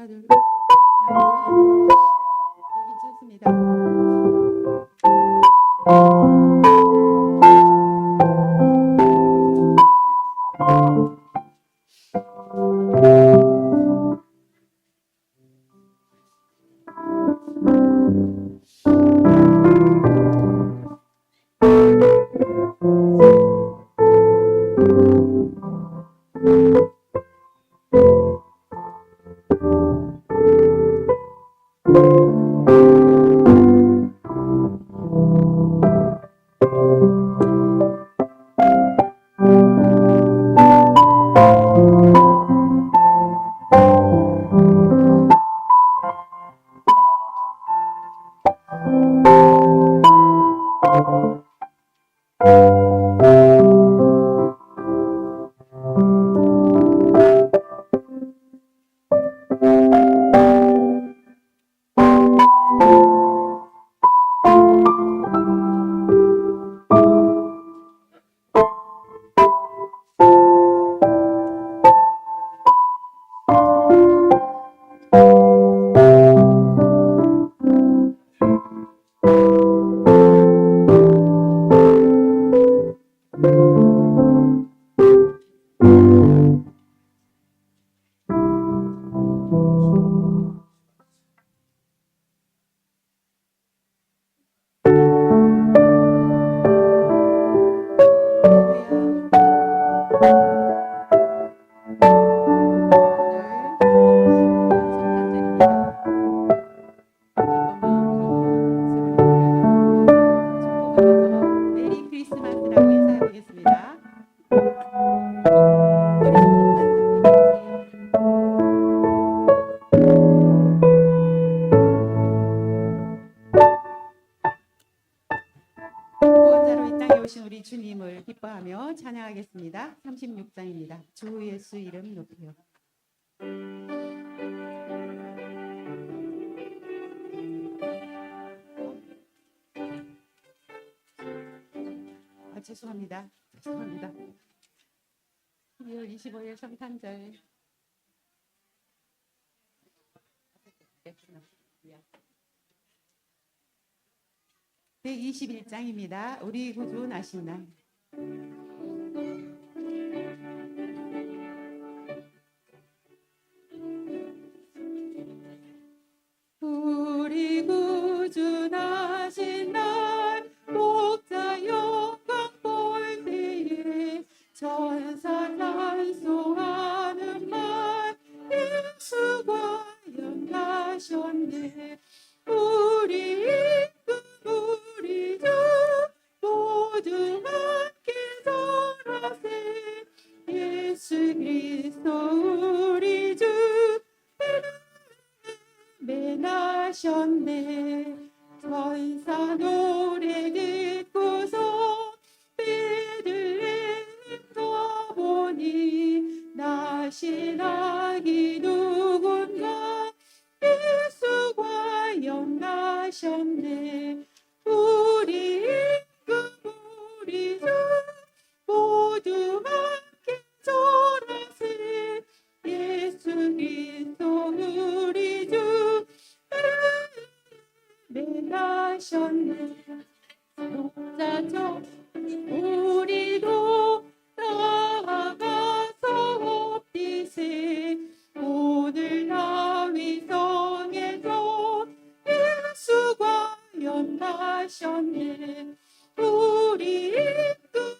하나 둘 괜찮습니다. 메리 크리스마스라고 인사해 보겠습니다. 구원자로 이 땅에 오신 우리 주님을 기뻐하며 찬양하겠습니다. 36장입니다. 주 예수 이름 높여요. 죄송합니다. 2월 25일 성탄절. 네, 21장입니다. 우리 구주 나신 날. 우리 구주 나신 날 목자 영광 볼 때에 천사 찬송하는 말 예수가 연하셨네. 우리 우리 주 모두 함께 전하세. 예수 그리스도 우리 주 나셨네. 천사 노래 듣고서 베들레헴 가보니 나신 아기 누군가 예수가 연하셨네. 우리 우리 주 모두 함께 전하세. 예수 그리스도 우리 주 나셨네. 목자죠 우리도 나아가서 엎디세. 오늘 다윗성에서 예수가 연하셨네. 우리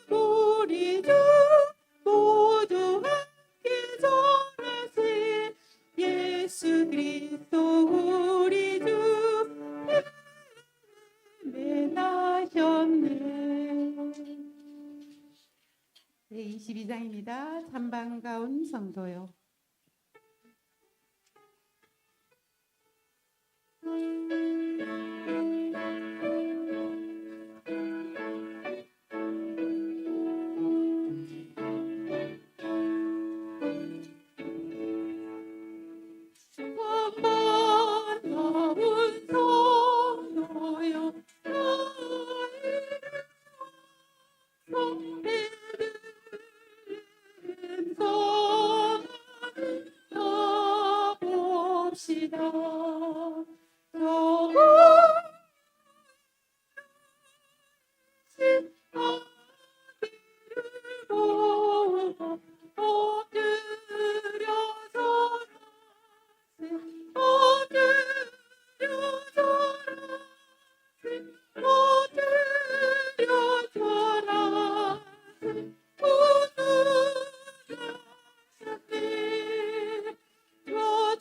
우리 주 모두 함께 전하세. 예수 그리스도 우리 주 나셨네. 네, 22장입니다. 참 반가운 성도요. 비읍시다.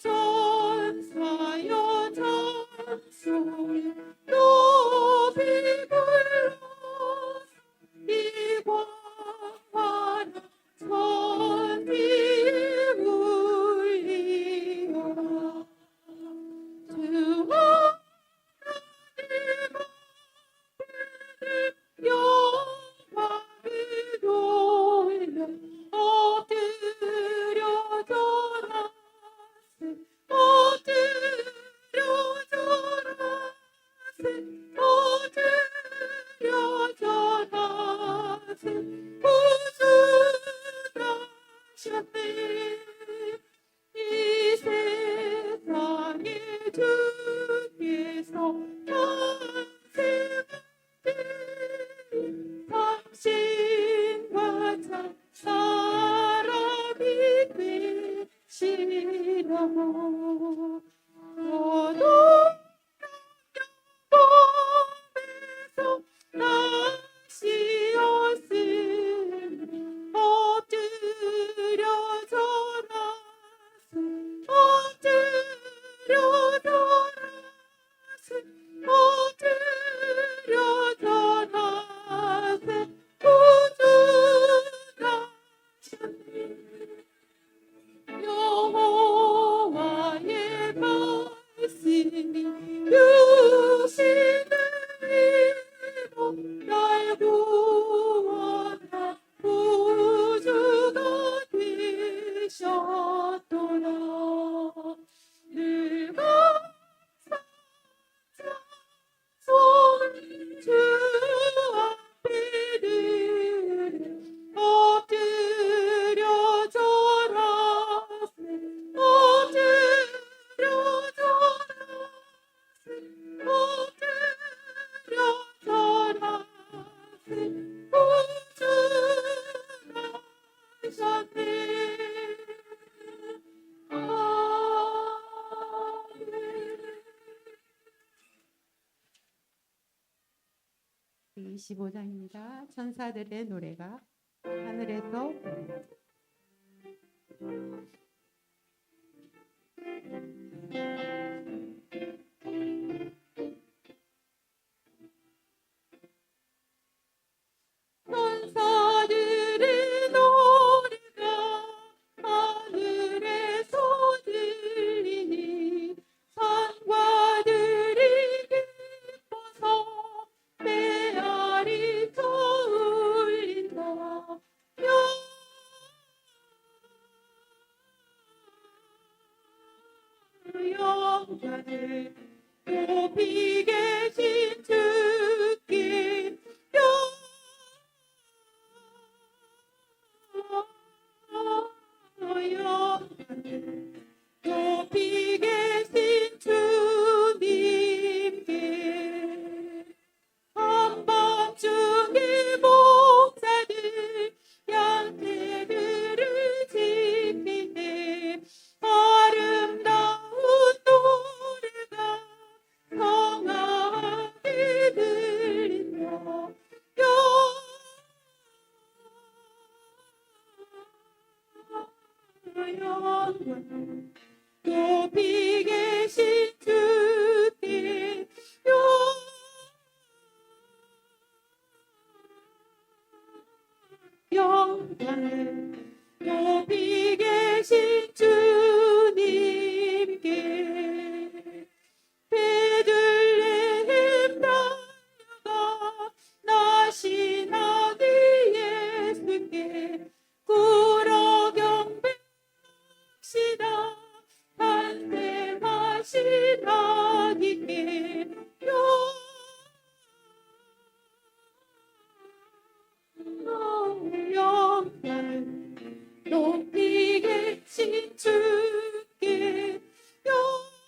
전사여 찬송해 높이 불러 이광화는 전 위에 울리어라. 주 영광을 돌려 엎드려 절하세. 엎드려 절하세. 엎드려 절하세. 구주나셨네. 이 세상에 주께서 당신과 참 사람이 되시라고. 저도 영광에서 나시었으니 엎드려 절하세. 엎드려 절하세. 엎드려 절하세. 구주나셨네. 여호와의 말씀이 유시는 이로 날 구원한 구주가 되셨도다. 늙어 손주 앞에 들으 엎드려 절하세. 엎드려 절하세. 엎드려 절하세. 구주나셨네. 아멘. 25장입니다. 천사들의 노래가 하늘에서 천사들의 노래가 하늘에서 들리니 산과 들이 기뻐서 메아리 떠올린다. 영광을 높이 계신 주께 영광을 높이 계신 주님께. 한밤중에 목자들 양떼들을 지키네. 아름다운 노래가 성하게 들린다. 영광 높이 계신 주께 영광을 높이 계신 주님께. 베들레헴 나라가 나신 아기 예수께 꿇어 경배합시다. 탄생하신 아기께 영광을 높이 계신 주께 영광을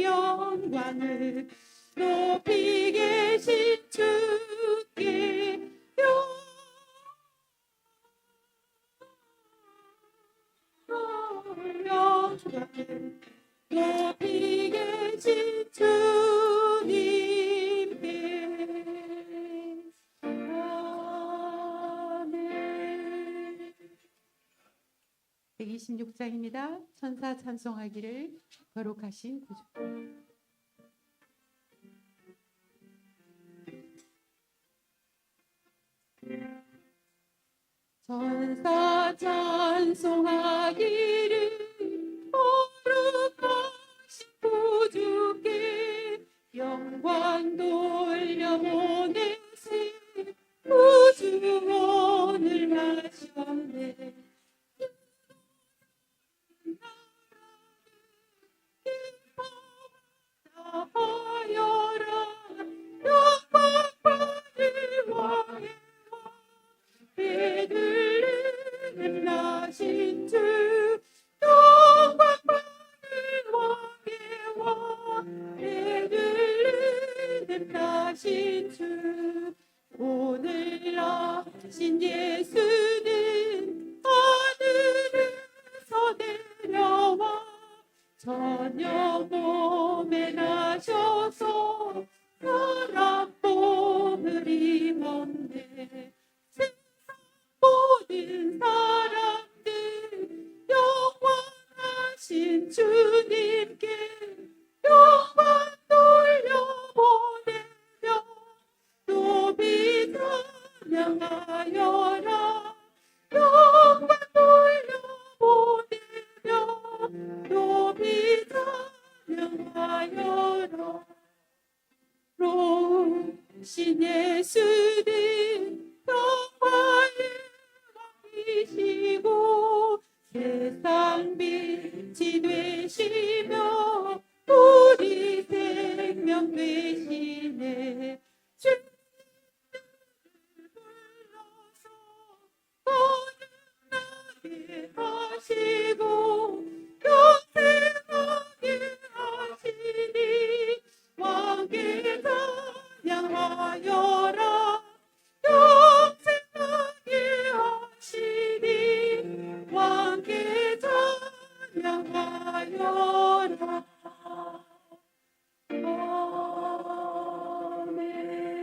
영광을 높이 계신 주께 영광을 높이 계신 주님께 아멘. 126장입니다. 천사 찬송하기를 거룩하신 구주. 천사 찬송하기를 거룩하신 구주께 영광 돌려보내시 구주원을 하셨네. 하여라 영광받을 왕의 배들리는 나신 주 영광받을 왕의 왕 배들리는 나신 주 오늘 나신 예수는 하늘에서 내려와 저녁 몸에 나셔서 사람 몸을 입었네. 세상 모든 사람들 영원하신 주님께 영광 돌려보내며 높이 찬양하여라. 영광 돌려보내며 높이 찬양하여라. 로우신 예수님 영광의 왕이시고 세상 빛이 되시며 우리 생명 되시네. 주님을 불러서 거듭나게 하시고 영생하게 하시니 왕께 찬양하여라. 영생하게 하시니 왕께 찬양하여라.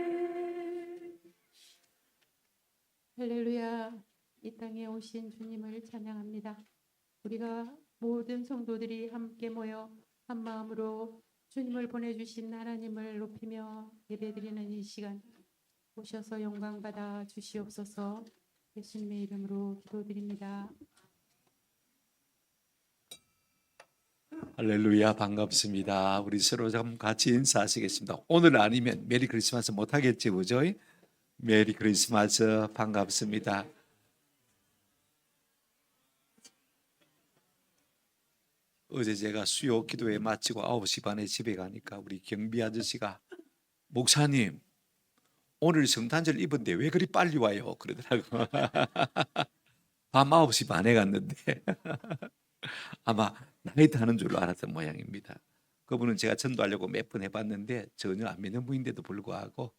아멘. 할렐루야. 이 땅에 오신 주님을 찬양합니다. 우리가 모든 성도들이 함께 모여 한 마음으로 주님을 보내주신 하나님을 높이며 예배드리는 이 시간 오셔서 영광 받아 주시옵소서. 예수님의 이름으로 기도드립니다. 할렐루야, 반갑습니다. 우리 서로 좀 같이 인사하시겠습니다. 오늘 아니면 메리 크리스마스 못하겠지, 그죠? 메리 크리스마스, 반갑습니다. 어제 제가 수요 기도회 마치고 9시 반에 집에 가니까 우리 경비 아저씨가 목사님 오늘 성탄절 입은데 왜 그리 빨리 와요? 그러더라고. 밤 9시 반에 갔는데 아마 나이트 하는 줄로 알았던 모양입니다. 그분은 제가 전도하려고 몇 번 해봤는데 전혀 안 믿는 분인데도 불구하고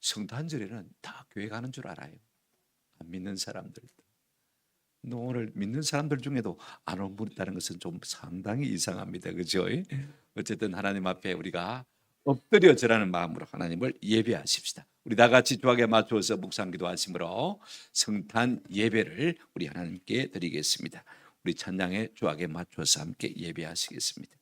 성탄절에는 다 교회 가는 줄 알아요. 안 믿는 사람들도. 오늘 믿는 사람들 중에도 안 온 분이 있다는 것은 좀 상당히 이상합니다. 그죠? 어쨌든 하나님 앞에 우리가 엎드려 절하는 마음으로 하나님을 예배하십시다. 우리 다 같이 주악에 맞추어서 묵상기도 하심으로 성탄 예배를 우리 하나님께 드리겠습니다. 우리 찬양의 주악에 맞추어서 함께 예배하시겠습니다.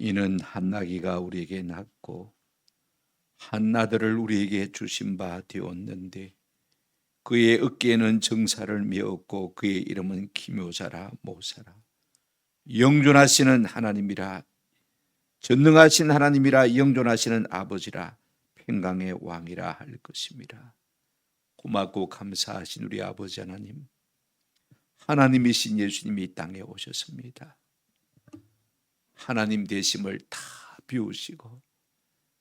이는 한나기가 우리에게 낳고 한 아들을 우리에게 주신 바 되었는데 그의 어깨에는 정사를 메었고 그의 이름은 기묘자라 모사라 영존하시는 하나님이라 전능하신 하나님이라 영존하시는 아버지라 평강의 왕이라 할 것입니다. 고맙고 감사하신 우리 아버지 하나님, 하나님이신 예수님이 이 땅에 오셨습니다. 하나님 되심을 다 비우시고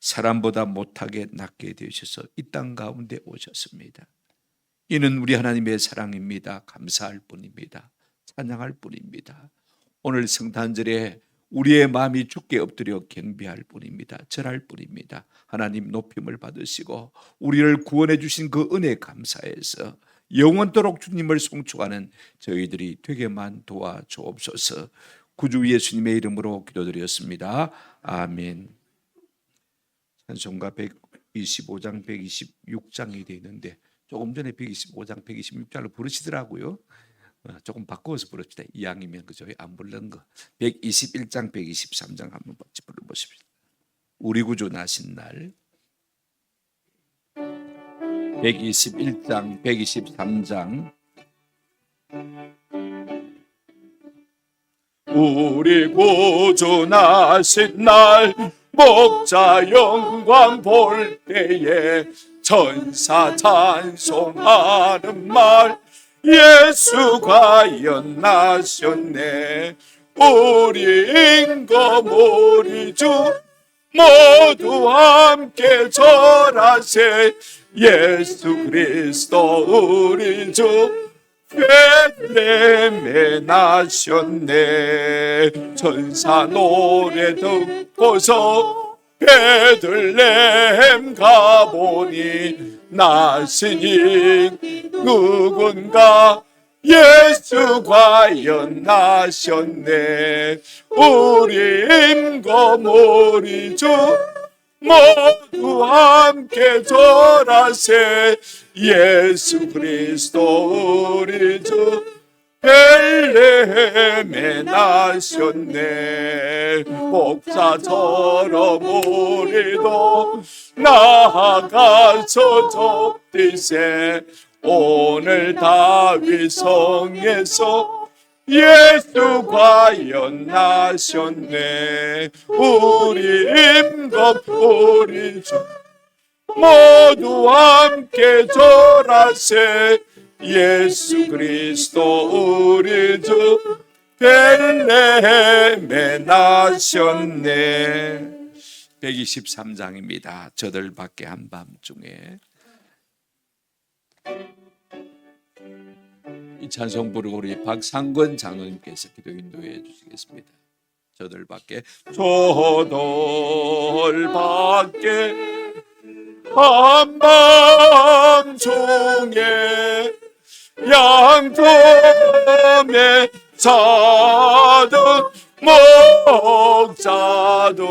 사람보다 못하게 낮게 되셔서 이 땅 가운데 오셨습니다. 이는 우리 하나님의 사랑입니다. 감사할 뿐입니다. 찬양할 뿐입니다. 오늘 성탄절에 우리의 마음이 주께 엎드려 경배할 뿐입니다. 절할 뿐입니다. 하나님 높임을 받으시고 우리를 구원해 주신 그 은혜 감사해서 영원토록 주님을 송축하는 저희들이 되게만 도와주옵소서. 구주 예수님의 이름으로 기도드렸습니다. 아멘. 찬송가 125장 126장이 되어 있는데 조금 전에 125장 126장을 부르시더라고요. 조금 바꿔서 부릅시다. 이왕이면 그죠? 안 부르는 거 121장 123장 한번 같이 불러보십시오. 우리 구주 나신 날 121장 123장 우리 구주 나신 날 목자 영광 볼 때에 천사 찬송하는 말 예수 과연 나셨네. 우리 임금 우리 주 모두 함께 절하세. 예수 그리스도 우리 주 베들레헴에 나셨네. 천사 노래 듣고서 베들레헴 가보니 나시니 누군가 예수 과연 나셨네. 우리 임금 우리 주 모두 함께 절하세. 예수 그리스도 우리 주 베들레헴에 나셨네. 목사처럼 우리도 나아가서 돕디세. 오늘 다윗 성에서 예수 과연 나셨네. 우리 임금 우리 주 모두 함께 절하세. 예수 그리스도 우리 주 베들레헴에 나셨네. 123장입니다. 저들 밖에 한밤중에 이 찬송 부르고 우리 박상권 장로님께서 기도 인도해 주시겠습니다. 저들 밖에 한밤중에 양품에 자던 목자들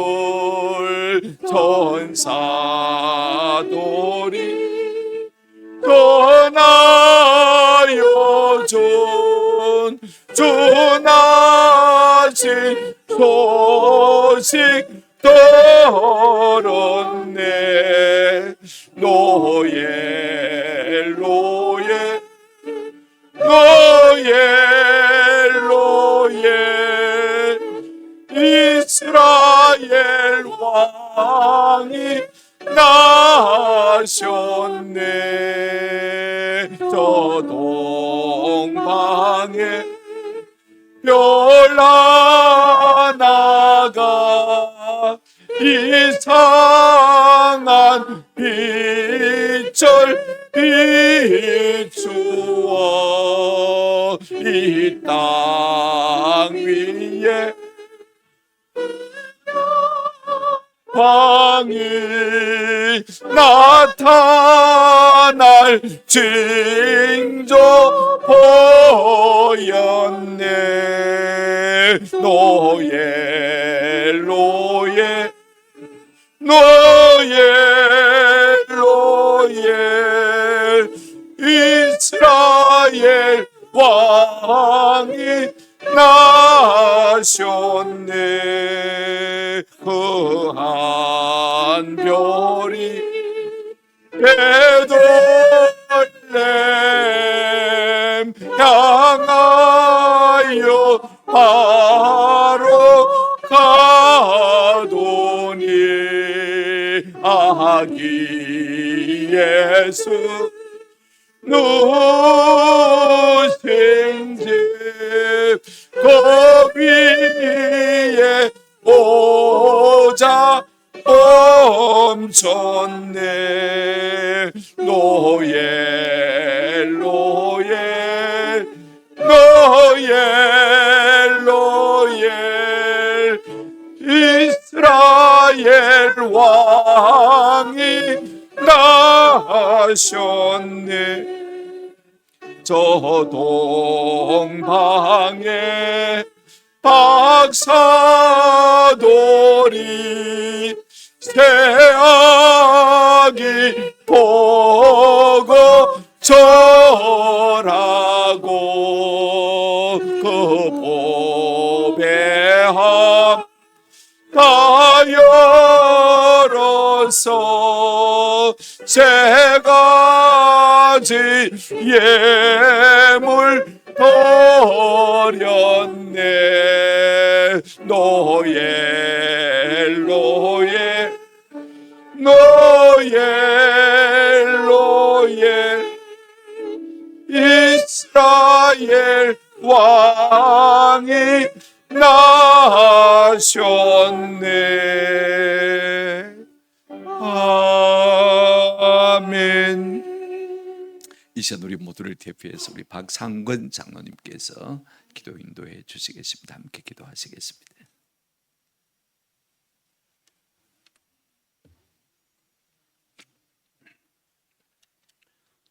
천사들이 떠나요 주 나신 소식 들었네. 노예 이스라엘 왕이 나셨네. 저 동방에 별 하나가 이상한 빛을 비추어 이 땅 위에 왕이 나타날 징조 보였네. 노예 이스라엘 왕이 나셨네. 베들레헴 향하여 바로 가도니 아기 예수 누신 집 거기에 오자 멈췄네 노엘 노엘 노엘 노엘 이스라엘 왕이 나셨네 저 동방에 박사돌이 새아기 보고 절하고 그 보배함 다 열어서 세 가지 예물 드렸네 노엘 노엘 노엘 노엘 이스라엘 왕이 나셨네 아멘. 이 시간 우리 모두를 대표해서 우리 박상권 장로님께서 기도 인도해 주시겠습니다. 함께 기도하시겠습니다.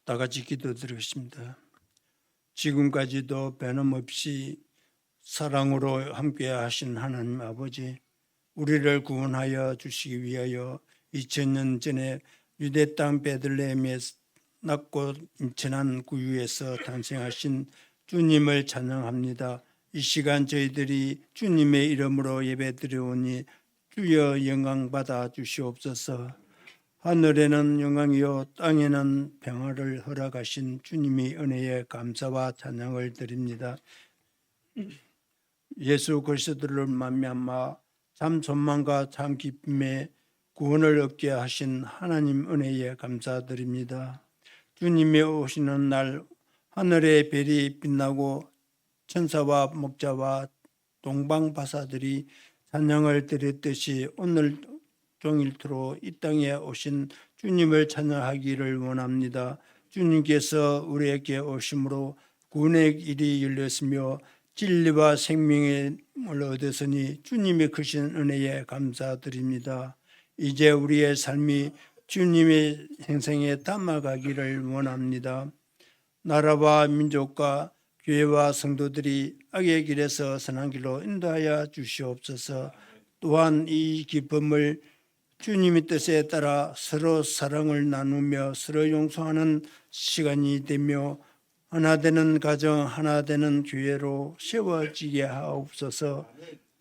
다 같이 기도드리겠습니다. 지금까지도 변함없이 사랑으로 함께 하신 하나님 아버지, 우리를 구원하여 주시기 위하여 2000년 전에 유대 땅 베들레헴에 낮고 인천한 구유에서 탄생하신 주님을 찬양합니다. 이 시간 저희들이 주님의 이름으로 예배드려오니 주여 영광 받아 주시옵소서. 하늘에는 영광이요 땅에는 평화를 허락하신 주님의 은혜에 감사와 찬양을 드립니다. 예수 그리스도를 말미암아 참 소망과 참 기쁨에 구원을 얻게 하신 하나님 은혜에 감사드립니다. 주님이 오시는 날 하늘의 별이 빛나고 천사와 목자와 동방바사들이 찬양을 드렸듯이 오늘 종일토록 이 땅에 오신 주님을 찬양하기를 원합니다. 주님께서 우리에게 오심으로 구원의 길이 열렸으며 진리와 생명을 얻었으니 주님의 크신 은혜에 감사드립니다. 이제 우리의 삶이 주님의 행성에 담아가기를 원합니다. 나라와 민족과 교회와 성도들이 악의 길에서 선한 길로 인도하여 주시옵소서. 또한 이 기쁨을 주님의 뜻에 따라 서로 사랑을 나누며 서로 용서하는 시간이 되며 하나 되는 가정, 하나 되는 교회로 세워지게 하옵소서.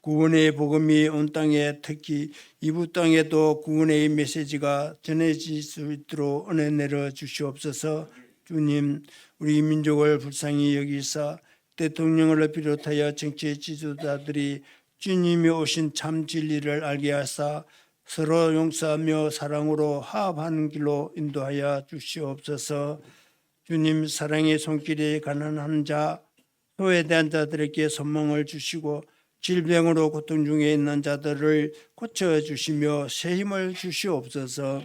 구원의 복음이 온 땅에 특히 이부 땅에도 구원의 메시지가 전해질 수 있도록 은혜 내려 주시옵소서. 주님, 우리 민족을 불쌍히 여기사 대통령을 비롯하여 정치 지도자들이 주님이 오신 참 진리를 알게 하사 서로 용서하며 사랑으로 화합하는 길로 인도하여 주시옵소서. 주님, 사랑의 손길이 가난한 자, 소외된 자들에게 소망을 주시고 질병으로 고통 중에 있는 자들을 고쳐주시며 새 힘을 주시옵소서.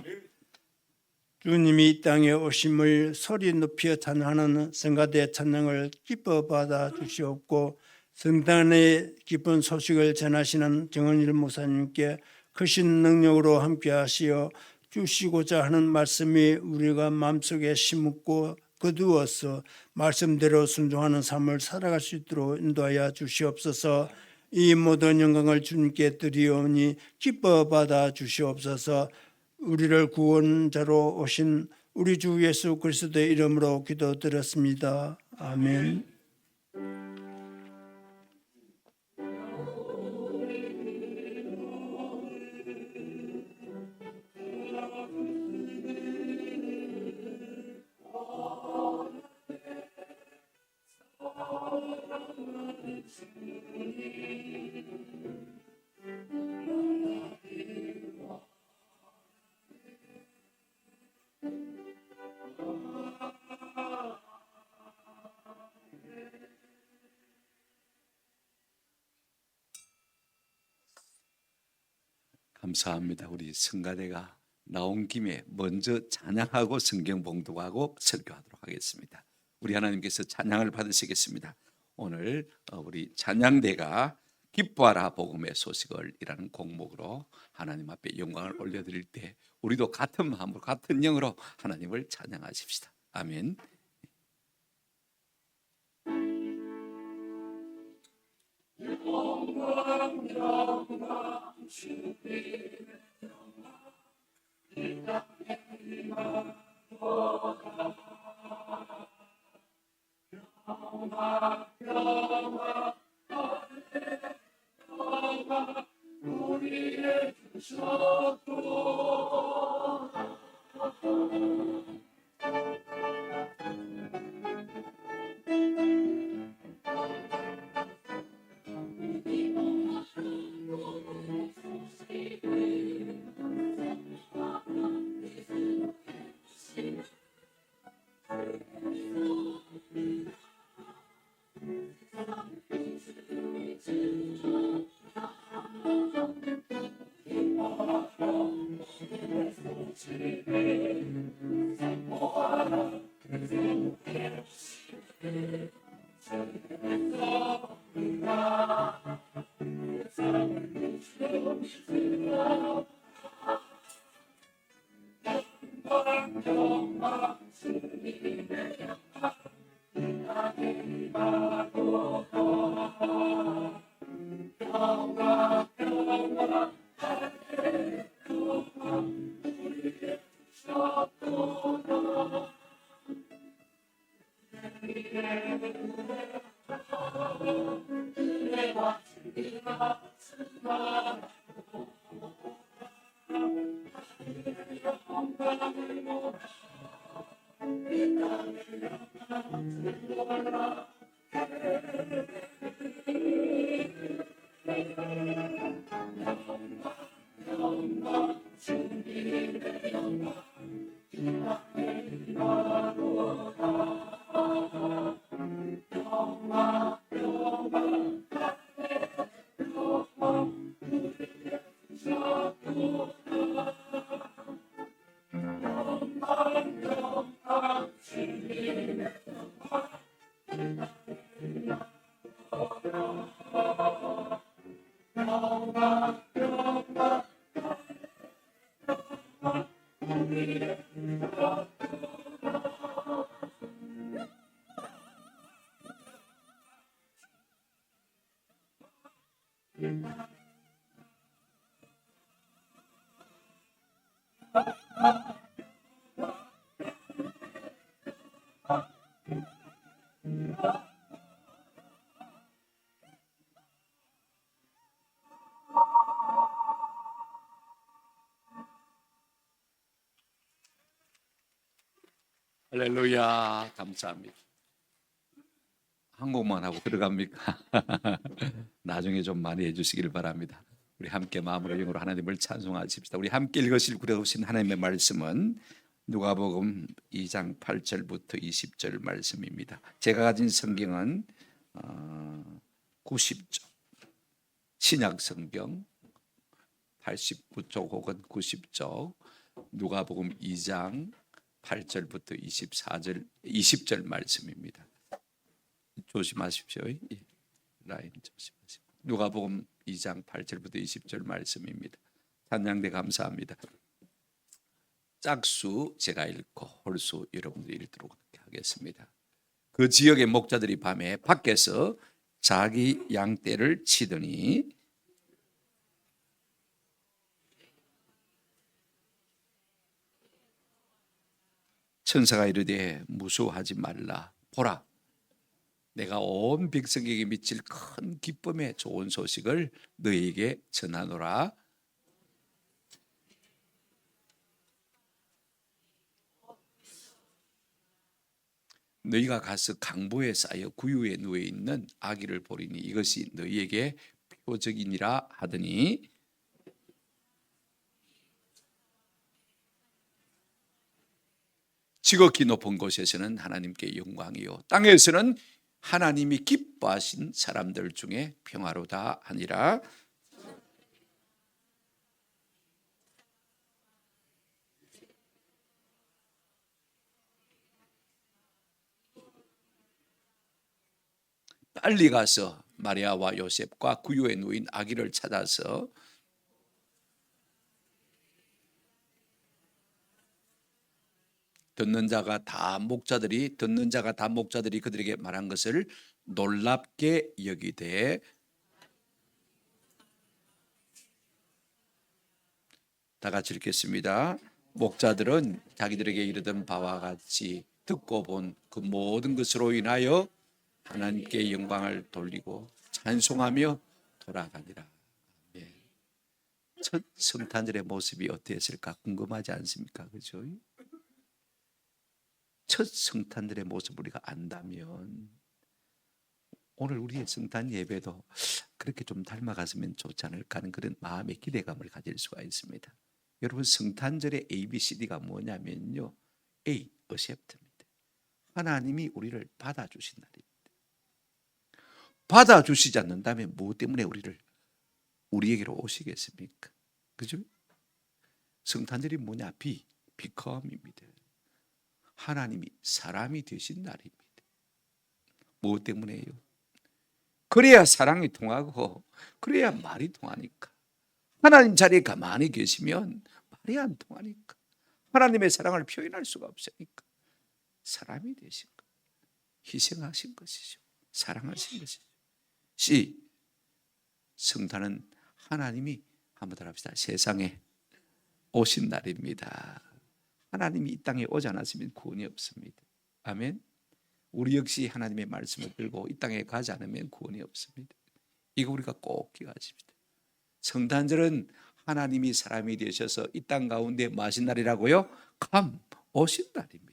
주님이 이 땅에 오심을 소리 높여 찬양하는 성가대 찬양을 기뻐 받아 주시옵고 성탄의 기쁜 소식을 전하시는 정은일 목사님께 크신 능력으로 함께 하시어 주시고자 하는 말씀이 우리가 마음속에 심고 거두어서 말씀대로 순종하는 삶을 살아갈 수 있도록 인도하여 주시옵소서. 이 모든 영광을 주님께 드리오니 기뻐 받아 주시옵소서. 우리를 구원자로 오신 우리 주 예수 그리스도의 이름으로 기도드렸습니다. 아멘. 감사합니다. 우리 성가대가 나온 김에 먼저 찬양하고 성경 봉독하고 설교하도록 하겠습니다. 우리 하나님께서 찬양을 받으시겠습니다. 오늘 우리 찬양대가 기뻐하라 복음의 소식을이라는 곡목으로 하나님 앞에 영광을 올려드릴 때 우리도 같은 마음으로 같은 영으로 하나님을 찬양하십시다. 아멘. 할렐루야. 감사합니다. 한국만 하고 들어갑니까? 나중에 좀 많이 해주시길 바랍니다. 우리 함께 마음으로 영으로 하나님을 찬송하십시다. 우리 함께 읽으실 구려오신 하나님의 말씀은 누가복음 2장 8절부터 20절 말씀입니다. 제가 가진 성경은 90쪽, 신약 성경 89쪽 혹은 90쪽, 누가복음 2장 8절부터 20절 말씀입니다. 조심하십시오. 라인 조심하십시오. 누가복음 2장 8절부터 20절 말씀입니다. 찬양대 감사합니다. 짝수 제가 읽고 홀수 여러분들이 읽도록 하겠습니다. 그 지역의 목자들이 밤에 밖에서 자기 양떼를 치더니 천사가 이르되 무서워하지 말라. 보라, 내가 온 백성에게 미칠 큰 기쁨의 좋은 소식을 너희에게 전하노라. 너희가 가서 강보에 쌓여 구유에 누워 있는 아기를 보리니 이것이 너희에게 표적이니라 하더니 지극히 높은 곳에서는 하나님께 영광이요 땅에서는 하나님이 기뻐하신 사람들 중에 평화로다 하니라. 빨리 가서 마리아와 요셉과 구유에 누인 아기를 찾아서 듣는 자가 다 목자들이 그들에게 말한 것을 놀랍게 여기되 다 같이 읽겠습니다. 목자들은 자기들에게 이르던 바와 같이 듣고 본 그 모든 것으로 인하여 하나님께 영광을 돌리고 찬송하며 돌아가니라. 예. 첫 성탄절의 모습이 어땠을까 궁금하지 않습니까? 그죠? 첫 성탄절의 모습을 우리가 안다면 오늘 우리의 성탄 예배도 그렇게 좀 닮아갔으면 좋지 않을까 하는 그런 마음의 기대감을 가질 수가 있습니다. 여러분, 성탄절의 ABCD가 뭐냐면요, A, 어셉트입니다. 하나님이 우리를 받아주신 날입니다. 받아주시지 않는다면 무엇 때문에 우리에게로 오시겠습니까? 그죠? 성탄절이 뭐냐? 비컴입니다. 하나님이 사람이 되신 날입니다. 무엇 때문에요? 그래야 사랑이 통하고 그래야 말이 통하니까. 하나님 자리에 가만히 계시면 말이 안 통하니까. 하나님의 사랑을 표현할 수가 없으니까 사람이 되신 것, 희생하신 것이죠. 사랑하신 것이죠. C, 성탄은 하나님이 한번 더 합시다. 세상에 오신 날입니다. 하나님이 이 땅에 오지 않았으면 구원이 없습니다. 아멘. 우리 역시 하나님의 말씀을 들고 이 땅에 가지 않으면 구원이 없습니다. 이거 우리가 꼭 기억하십시다. 성탄절은 하나님이 사람이 되셔서 이 땅 가운데 뭐 하신 날이라고요? 오신 날입니다.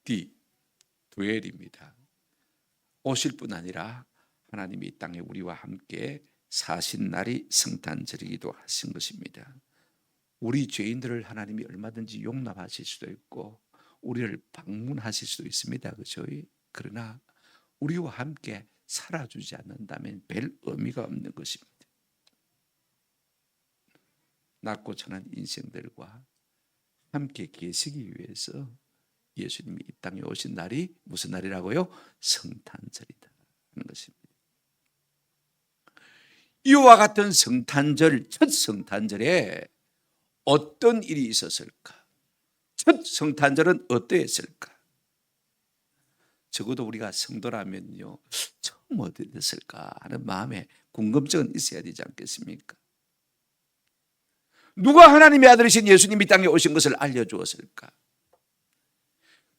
D, 두엘입니다. 오실 뿐 아니라 하나님이 이 땅에 우리와 함께 사신 날이 성탄절이기도 하신 것입니다. 우리 죄인들을 하나님이 얼마든지 용납하실 수도 있고 우리를 방문하실 수도 있습니다. 그렇죠? 그러나 우리와 함께 살아주지 않는다면 별 의미가 없는 것입니다. 낮고 천한 인생들과 함께 계시기 위해서 예수님이 이 땅에 오신 날이 무슨 날이라고요? 성탄절이다 하는 것입니다. 이와 같은 성탄절, 첫 성탄절에 어떤 일이 있었을까? 첫 성탄절은 어떠했을까? 적어도 우리가 성도라면요, 처음 어떻게 됐을까 하는 마음에 궁금증은 있어야 되지 않겠습니까? 누가 하나님의 아들이신 예수님이 땅에 오신 것을 알려주었을까?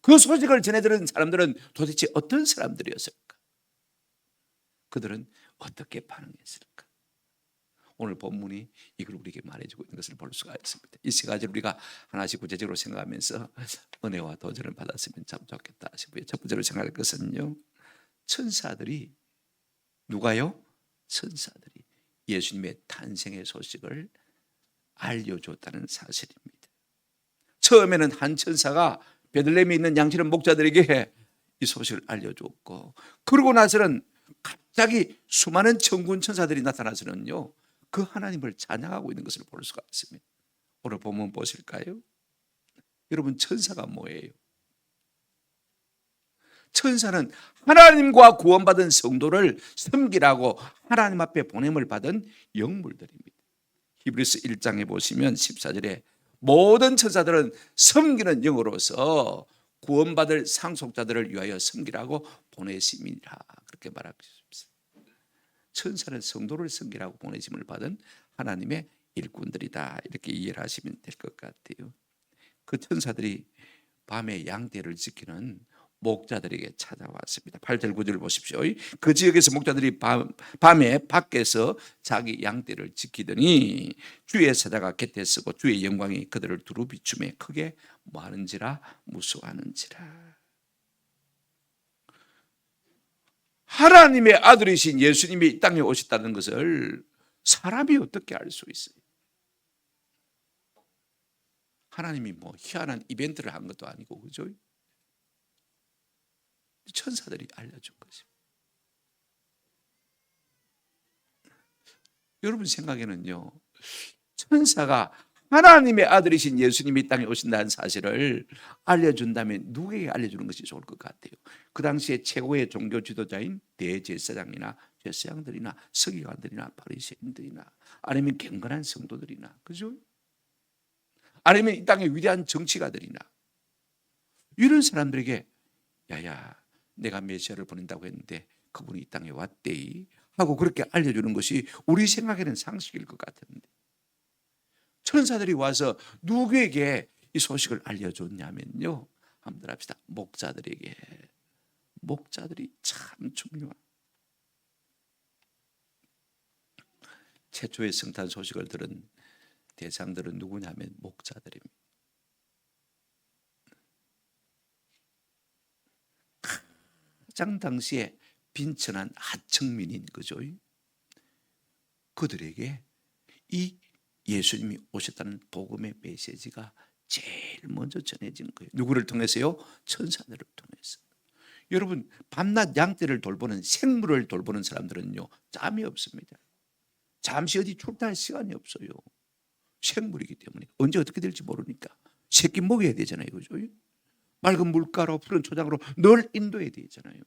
그 소식을 전해들은 사람들은 도대체 어떤 사람들이었을까? 그들은 어떻게 반응했을까? 오늘 본문이 이걸 우리에게 말해주고 있는 것을 볼 수가 있습니다. 이 세 가지를 우리가 하나씩 구체적으로 생각하면서 은혜와 도전을 받았으면 참 좋겠다 싶어요. 첫 번째로 생각할 것은요, 천사들이, 누가요? 천사들이 예수님의 탄생의 소식을 알려줬다는 사실입니다. 처음에는 한 천사가 베들레헴에 있는 양치는 목자들에게 이 소식을 알려줬고, 그러고 나서는 갑자기 수많은 천군 천사들이 나타나서는요, 그 하나님을 찬양하고 있는 것을 볼 수가 있습니다. 오늘 본문 보실까요? 여러분, 천사가 뭐예요? 천사는 하나님과 구원받은 성도를 섬기라고 하나님 앞에 보냄을 받은 영물들입니다. 히브리서 1장에 보시면 14절에 모든 천사들은 섬기는 영으로서 구원받을 상속자들을 위하여 섬기라고 보내심이라, 그렇게 말하고 있습니다. 천사는 성도를 섬기라고 보내심을 받은 하나님의 일꾼들이다, 이렇게 이해를 하시면 될 것 같아요. 그 천사들이 밤에 양떼를 지키는 목자들에게 찾아왔습니다. 8절 9절을 보십시오. 그 지역에서 목자들이 밤에 밖에서 자기 양떼를 지키더니 주의 사자가 곁에 서고 주의 영광이 그들을 두루 비추매 크게 뭐하는지라 무서워하는지라. 하나님의 아들이신 예수님이 이 땅에 오셨다는 것을 사람이 어떻게 알 수 있어요? 하나님이 뭐 희한한 이벤트를 한 것도 아니고, 그죠? 천사들이 알려준 것입니다. 여러분 생각에는요, 천사가 하나님의 아들이신 예수님이 이 땅에 오신다는 사실을 알려준다면 누구에게 알려주는 것이 좋을 것 같아요? 그 당시에 최고의 종교 지도자인 대제사장이나 제사장들이나 서기관들이나 바리새인들이나 아니면 경건한 성도들이나, 그죠? 아니면 이 땅의 위대한 정치가들이나, 이런 사람들에게 야야 내가 메시아를 보낸다고 했는데 그분이 이 땅에 왔대이 하고 그렇게 알려주는 것이 우리 생각에는 상식일 것 같은데, 천사들이 와서 누구에게 이 소식을 알려줬냐면요, 한번 합시다. 목자들에게. 목자들이 참 중요한, 최초의 성탄 소식을 들은 대상들은 누구냐면 목자들입니다. 가장 당시에 빈천한 하층민인 거죠. 그들에게 이 예수님이 오셨다는 복음의 메시지가 제일 먼저 전해진 거예요. 누구를 통해서요? 천사들을 통해서. 여러분, 밤낮 양떼를 돌보는, 생물을 돌보는 사람들은요 짬이 없습니다. 잠시 어디 출타할 시간이 없어요. 생물이기 때문에 언제 어떻게 될지 모르니까 새끼 먹여야 되잖아요, 그죠? 맑은 물가로 푸른 초장으로 늘 인도해야 되잖아요.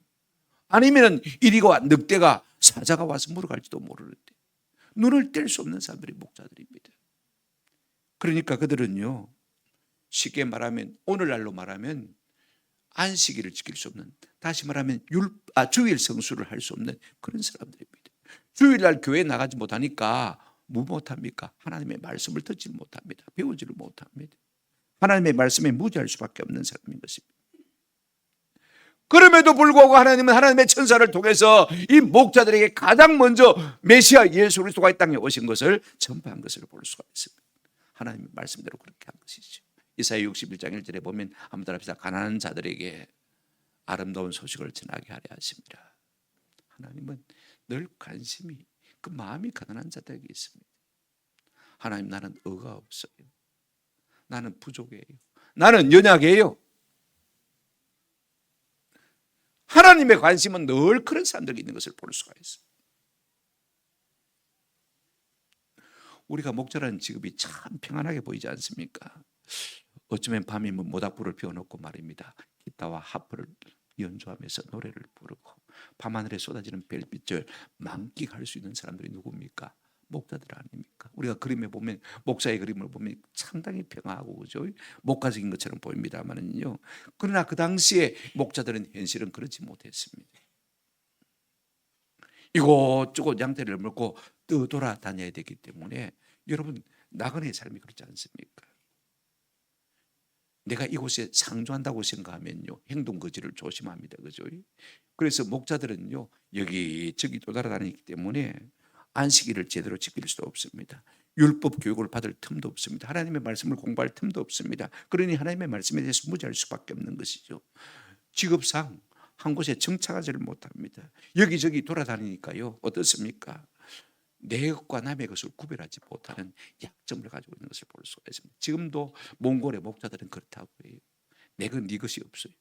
아니면 이리가 늑대가 사자가 와서 물어갈지도 모르는데 눈을 뗄 수 없는 사람들이 목자들입니다. 그러니까 그들은요, 쉽게 말하면 오늘날로 말하면 안식일을 지킬 수 없는, 다시 말하면 주일 성수를 할 수 없는 그런 사람들입니다. 주일날 교회에 나가지 못하니까 뭐 못합니까? 하나님의 말씀을 듣지 못합니다. 배우지를 못합니다. 하나님의 말씀에 무지할 수밖에 없는 사람인 것입니다. 그럼에도 불구하고 하나님은 하나님의 천사를 통해서 이 목자들에게 가장 먼저 메시아 예수 그리스도가 이 땅에 오신 것을 전파한 것을 볼 수가 있습니다. 하나님의 말씀대로 그렇게 한 것이죠. 이사야 61장 1절에 보면 한번 합시다. 가난한 자들에게 아름다운 소식을 전하게 하려 하십니다. 하나님은 늘 관심이, 그 마음이 가난한 자들에게 있습니다. 하나님, 나는 의가 없어요. 나는 부족해요. 나는 연약해요. 하나님의 관심은 늘 그런 사람들이 있는 것을 볼 수가 있어요. 우리가 목자라는 직업이 참 평안하게 보이지 않습니까? 어쩌면 밤이면 모닥불을 피워놓고 말입니다, 기타와 하프를 연주하면서 노래를 부르고 밤하늘에 쏟아지는 별빛을 만끽할 수 있는 사람들이 누굽니까? 목자들 아닙니까? 우리가 그림에 보면, 목사의 그림을 보면 상당히 평화하고, 그죠? 목가적인 것처럼 보입니다만은요, 그러나 그 당시에 목자들은 현실은 그렇지 못했습니다. 이곳저곳 양떼를 물고 떠돌아다녀야 되기 때문에, 여러분, 나그네의 삶이 그렇지 않습니까? 내가 이곳에 상주한다고 생각하면요, 행동 거지를 조심합니다, 그죠? 그래서 목자들은요 여기저기 떠돌아다니기 때문에 안식일을 제대로 지킬 수도 없습니다. 율법 교육을 받을 틈도 없습니다. 하나님의 말씀을 공부할 틈도 없습니다. 그러니 하나님의 말씀에 대해서 무지할 수밖에 없는 것이죠. 직업상 한 곳에 정착하지를 못합니다. 여기저기 돌아다니니까요, 어떻습니까? 내 것과 남의 것을 구별하지 못하는 약점을 가지고 있는 것을 볼 수가 있습니다. 지금도 몽골의 목자들은 그렇다고 해요. 내 것, 네 것이 없어요.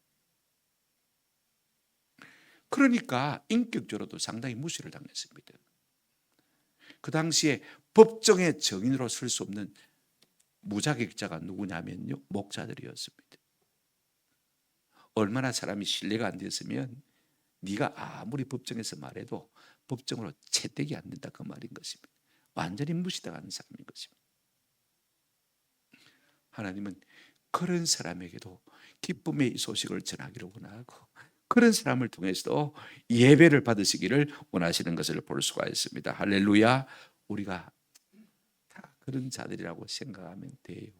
그러니까 인격적으로도 상당히 무시를 당했습니다. 그 당시에 법정의 증인으로 설 수 없는 무자격자가 누구냐면요, 목자들이었습니다. 얼마나 사람이 신뢰가 안 됐으면 네가 아무리 법정에서 말해도 법정으로 채택이 안 된다, 그 말인 것입니다. 완전히 무시당하는 사람인 것입니다. 하나님은 그런 사람에게도 기쁨의 소식을 전하기를 원하고, 그런 사람을 통해서도 예배를 받으시기를 원하시는 것을 볼 수가 있습니다. 할렐루야. 우리가 다 그런 자들이라고 생각하면 돼요.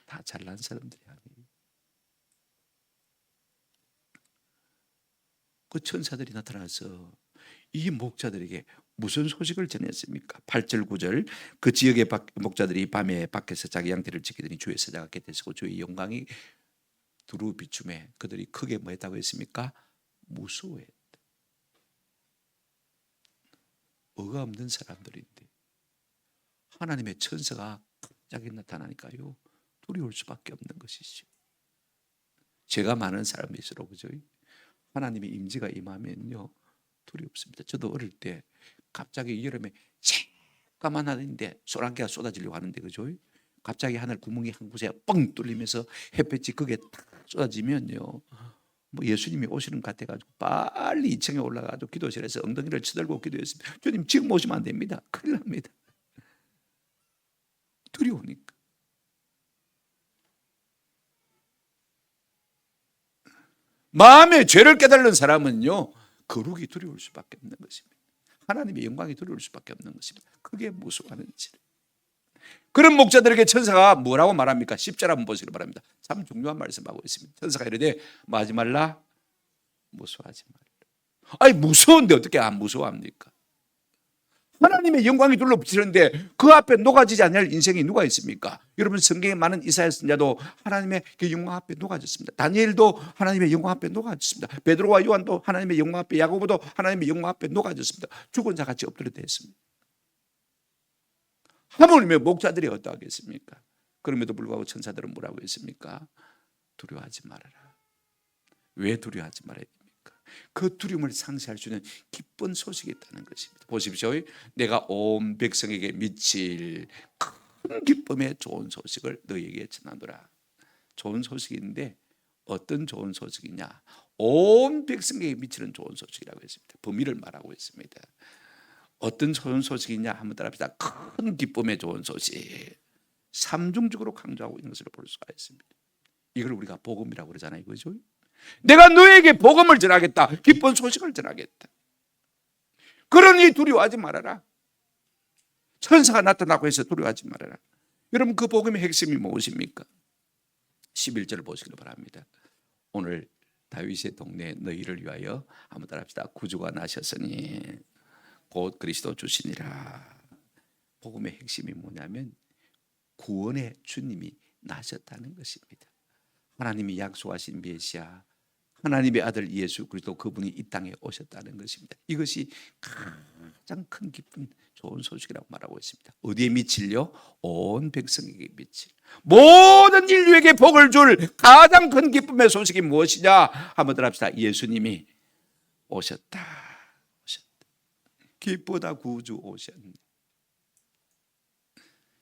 다 잘난 사람들이 아니에요. 그 천사들이 나타나서 이 목자들에게 무슨 소식을 전했습니까? 8절 9절, 그 지역의 목자들이 밤에 밖에서 자기 양떼를 지키더니 주의 사자가 곁에 서고 주의 영광이 두루 비춤에 그들이 크게 뭐 했다고 했습니까? 무서워했다. 의가 없는 사람들인데 하나님의 천사가 갑자기 나타나니까요, 두려울 수밖에 없는 것이죠. 죄가 많은 사람일수록, 그죠? 하나님의 임재가 임하면요 두렵습니다. 저도 어릴 때 갑자기 여름에 까만하는데 소란기가 쏟아지려고 하는데 그죠? 갑자기 하늘 구멍이 한 곳에 뻥 뚫리면서 햇볕이 그게 탁 쏟아지면요, 뭐 예수님이 오시는 것 같아가지고 빨리 2층에 올라가서 기도실에서 엉덩이를 치들고 기도했습니다. 주님 지금 오시면 안 됩니다. 큰일 납니다. 두려우니까. 마음의 죄를 깨달은 사람은요, 거룩이 두려울 수밖에 없는 것입니다. 하나님의 영광이 두려울 수밖에 없는 것입니다. 그게 무서워하는지. 그런 목자들에게 천사가 뭐라고 말합니까? 10절 한번 보시기 바랍니다. 참 중요한 말씀하고 있습니다. 천사가 이르되 마지 말라, 무서워하지 말라. 아니 무서운데 어떻게 안 무서워합니까? 하나님의 영광이 둘러비치는데 그 앞에 녹아지지 않을 인생이 누가 있습니까? 여러분 성경에 많은 이사야 선지자도 하나님의 그 영광 앞에 녹아졌습니다. 다니엘도 하나님의 영광 앞에 녹아졌습니다. 베드로와 요한도 하나님의 영광 앞에, 야고보도 하나님의 영광 앞에 녹아졌습니다. 죽은 자 같이 엎드려 됐습니다. 하물며 목자들이 어떠하겠습니까? 그럼에도 불구하고 천사들은 뭐라고 했습니까? 두려워하지 말아라. 왜 두려워하지 말아야 됩니까? 그 두려움을 상쇄할 수 있는 기쁜 소식이 있다는 것입니다. 보십시오. 내가 온 백성에게 미칠 큰 기쁨의 좋은 소식을 너희에게 전하노라. 좋은 소식인데 어떤 좋은 소식이냐? 온 백성에게 미치는 좋은 소식이라고 했습니다. 범위를 말하고 있습니다. 어떤 좋은 소식이냐 한번 따라합시다. 큰 기쁨의 좋은 소식. 삼중적으로 강조하고 있는 것을 볼 수가 있습니다. 이걸 우리가 복음이라고 그러잖아요. 그죠? 내가 너에게 복음을 전하겠다. 기쁜 소식을 전하겠다. 그러니 두려워하지 말아라. 천사가 나타나고 해서 두려워하지 말아라. 여러분 그 복음의 핵심이 무엇입니까? 11절을 보시길 바랍니다. 오늘 다윗의 동네에 너희를 위하여 한번 따라합시다. 구주가 나셨으니 곧 그리스도 주시니라. 복음의 핵심이 뭐냐면 구원의 주님이 나셨다는 것입니다. 하나님이 약속하신 메시아, 하나님의 아들 예수 그리스도 그분이 이 땅에 오셨다는 것입니다. 이것이 가장 큰 기쁜 좋은 소식이라고 말하고 있습니다. 어디에 미칠요? 온 백성에게 미칠. 모든 인류에게 복을 줄 가장 큰 기쁨의 소식이 무엇이냐? 한번 들합시다. 예수님이 오셨다. 기쁘다 구주 오셨네.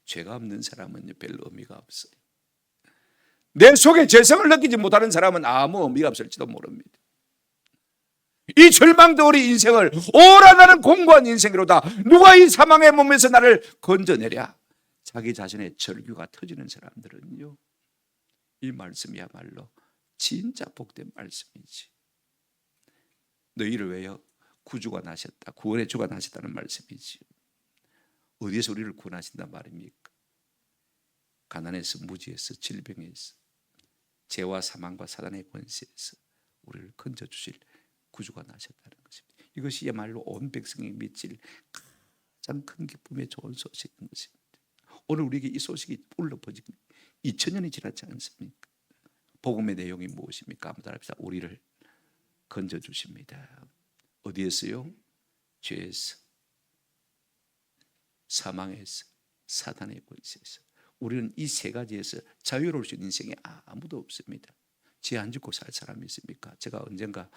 죄가 없는 사람은 별로 의미가 없어요. 내 속에 죄성을 느끼지 못하는 사람은 아무 의미가 없을지도 모릅니다. 이 절망도 어린 인생을 오라 나는 공고한 인생이로다. 누가 이 사망의 몸에서 나를 건져내랴. 자기 자신의 절규가 터지는 사람들은요, 이 말씀이야말로 진짜 복된 말씀이지. 너희를 위하여 구주가 나셨다. 구원의 주가 나셨다는 말씀이지. 어디에서 우리를 구원하신단 말입니까? 가난에서, 무지에서, 질병에서, 죄와 사망과 사단의 권세에서 우리를 건져주실 구주가 나셨다는 것입니다. 이것이야말로 온 백성이 미칠 가장 큰 기쁨의 좋은 소식인 것입니다. 오늘 우리에게 이 소식이 울려 퍼지고 2000년이 지났지 않습니까? 복음의 내용이 무엇입니까? 한번 따라합시다. 우리를 건져주십니다. 어디에서요? 죄에서, 사망에서, 사단의 권세에서. 우리는 이 세 가지에서 자유로울 수 있는 인생에 아무도 없습니다. 죄 안 짓고 살 사람이 있습니까? 제가 언젠가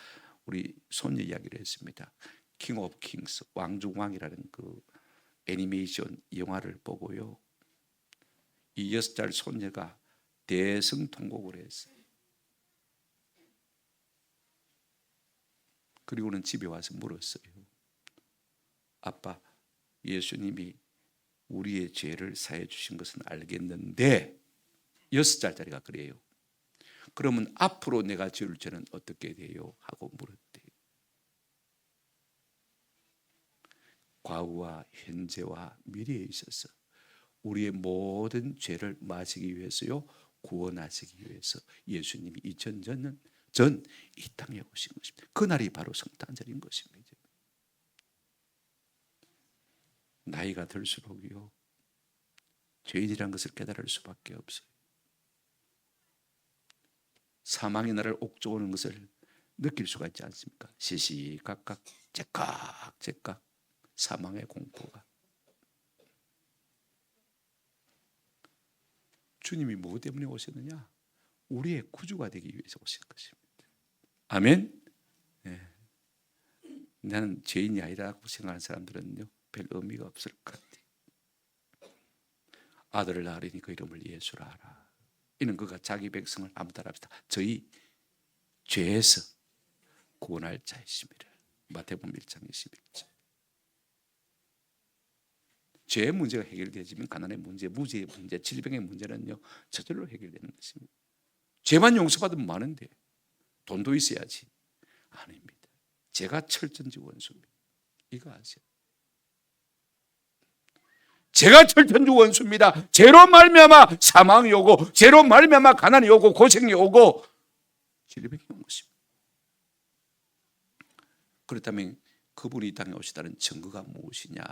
우리 손녀 이야기를 했습니다. 킹 오브 킹스, 왕중왕이라는 그 애니메이션 영화를 보고요, 이 6살 손녀가 대성통곡을 했어요. 그리고는 집에 와서 물었어요. 아빠, 예수님이 우리의 죄를 사해 주신 것은 알겠는데 6살짜리가 그래요. 그러면 앞으로 내가 지을 죄는 어떻게 돼요? 하고 물었대요. 과거와 현재와 미래에 있어서 우리의 모든 죄를 마시기 위해서요, 구원하시기 위해서 예수님이 2000년 전 이 땅에 오신 것입니다. 그날이 바로 성탄절인 것입니다. 나이가 들수록요, 죄인이라는 것을 깨달을 수밖에 없어요. 사망이 나를 옥죄오는 것을 느낄 수가 있지 않습니까? 시시각각 째깍째깍 사망의 공포가. 주님이 뭐 때문에 오셨느냐? 우리의 구주가 되기 위해서 오신 것입니다. 아멘. 네. 나는 죄인이 아니라고 생각하는 사람들은요, 별 의미가 없을 것 같아요. 아들을 낳으리니 그 이름을 예수라 하라. 이는 그가 자기 백성을 한번 따라합시다. 저희 죄에서 구원할 자이심이라. 마태복음 1장 21절. 죄의 문제가 해결되지만 가난의 문제, 무지의 문제, 질병의 문제는요 저절로 해결되는 것입니다. 죄만 용서받으면 많은데 돈도 있어야지. 아닙니다. 죄가 철천지 원수입니다. 이거 아세요? 죄가 철천지 원수입니다. 죄로 말미암아 사망이 오고, 죄로 말미암아 가난이 오고, 고생이 오고, 질병이 온 것입니다. 그렇다면 그분이 이 땅에 오시다는 증거가 무엇이냐?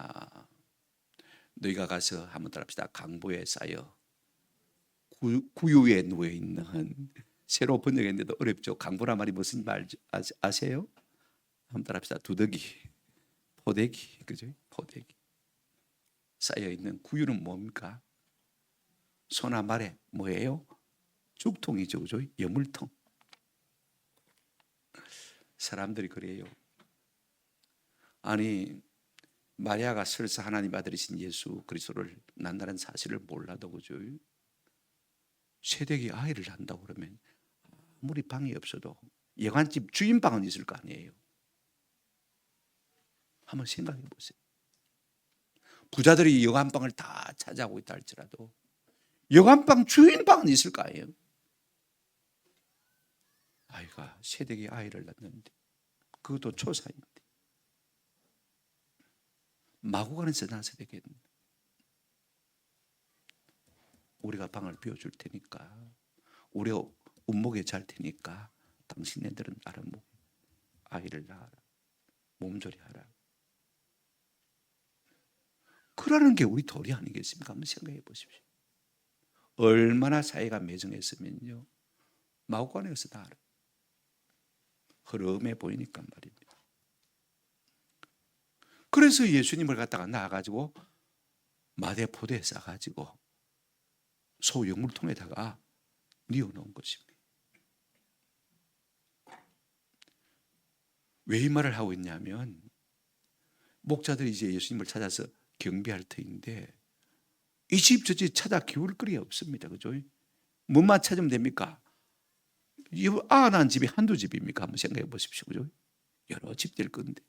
너희가 가서 한번 따라합시다. 강보에 쌓여 구유에 누워 있는, 새로 번역했는데도 어렵죠. 강보란 말이 무슨 말 아세요? 한번 따라합시다. 두더기, 포대기, 그죠? 포대기 쌓여 있는 구유는 뭡니까? 소나 말에 뭐예요? 죽통이죠, 그죠? 여물통. 사람들이 그래요. 아니, 마리아가 설사 하나님 아들이신 예수 그리스도를 낳는다는 사실을 몰라도, 그죠? 새댁이 아이를 낳는다고 그러면 아무리 방이 없어도 여관집 주인방은 있을 거 아니에요. 한번 생각해 보세요. 부자들이 여관방을 다 차지하고 있다 할지라도 여관방 주인방은 있을 거 아니에요. 아이가 새댁이 아이를 낳는데, 그것도 초사인데 마구간에서 나서되겠는데, 우리가 방을 비워줄 테니까, 우리가 운목에 잘 테니까 당신네들은 알아보고 아이를 낳아라, 몸조리하라. 그러는 게 우리 도리 아니겠습니까? 한번 생각해 보십시오. 얼마나 사회가 매정했으면요 마구간에서 다 알아. 흐름해 보이니까 말입니다. 그래서 예수님을 갖다가 낳아가지고 마대 포대에 싸가지고 소 영물통에다가 뉘어놓은 것입니다. 왜 이 말을 하고 있냐면, 목자들이 이제 예수님을 찾아서 경배할 터인데 이 집 저 집 찾아 기울 거리가 없습니다. 그죠? 뭐만 찾으면 됩니까? 낳은 집이 한두 집입니까? 한번 생각해 보십시오. 그죠? 여러 집될 건데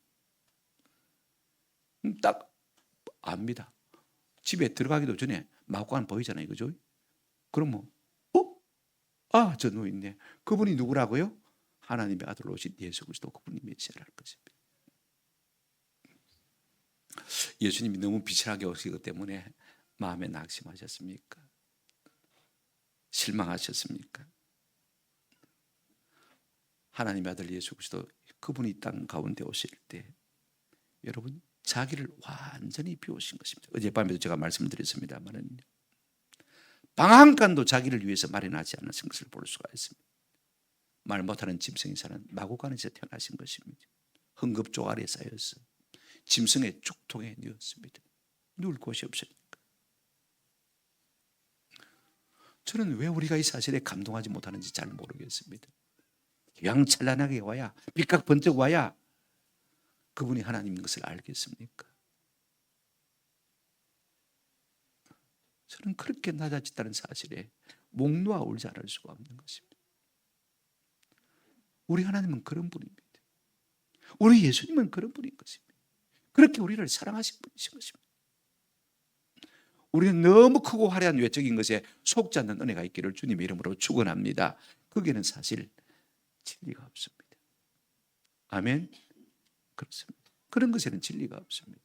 딱 압니다. 집에 들어가기도 전에 마구간 보이잖아요. 그죠? 그럼 저 누워있네. 그분이 누구라고요? 하나님의 아들로 오신 예수 그리스도, 그분이 메시아라는 것입니다. 예수님이 너무 비천하게 오시기 때문에 마음에 낙심하셨습니까? 실망하셨습니까? 하나님의 아들 예수 그리스도, 그분이 땅 가운데 오실 때 여러분 자기를 완전히 비우신 것입니다. 어젯밤에도 제가 말씀드렸습니다만 방 한 칸도 자기를 위해서 마련하지 않으신 것을 볼 수가 있습니다. 말 못하는 짐승이 사는 마구간에서 태어나신 것입니다. 흥급조 아래에 쌓여서 짐승의 죽통에 누웠습니다. 누울 곳이 없으니까. 저는 왜 우리가 이 사실에 감동하지 못하는지 잘 모르겠습니다. 휘황찬란하게 와야, 빛각 번쩍 와야 그분이 하나님인 것을 알겠습니까? 저는 그렇게 낮아졌다는 사실에 목 놓아 울지 않을 수가 없는 것입니다. 우리 하나님은 그런 분입니다. 우리 예수님은 그런 분인 것입니다. 그렇게 우리를 사랑하신 분이신 것입니다. 우리는 너무 크고 화려한 외적인 것에 속지 않는 은혜가 있기를 주님의 이름으로 축원합니다. 거기에는 사실 진리가 없습니다. 아멘. 그렇습니다. 그런 것에는 진리가 없습니다.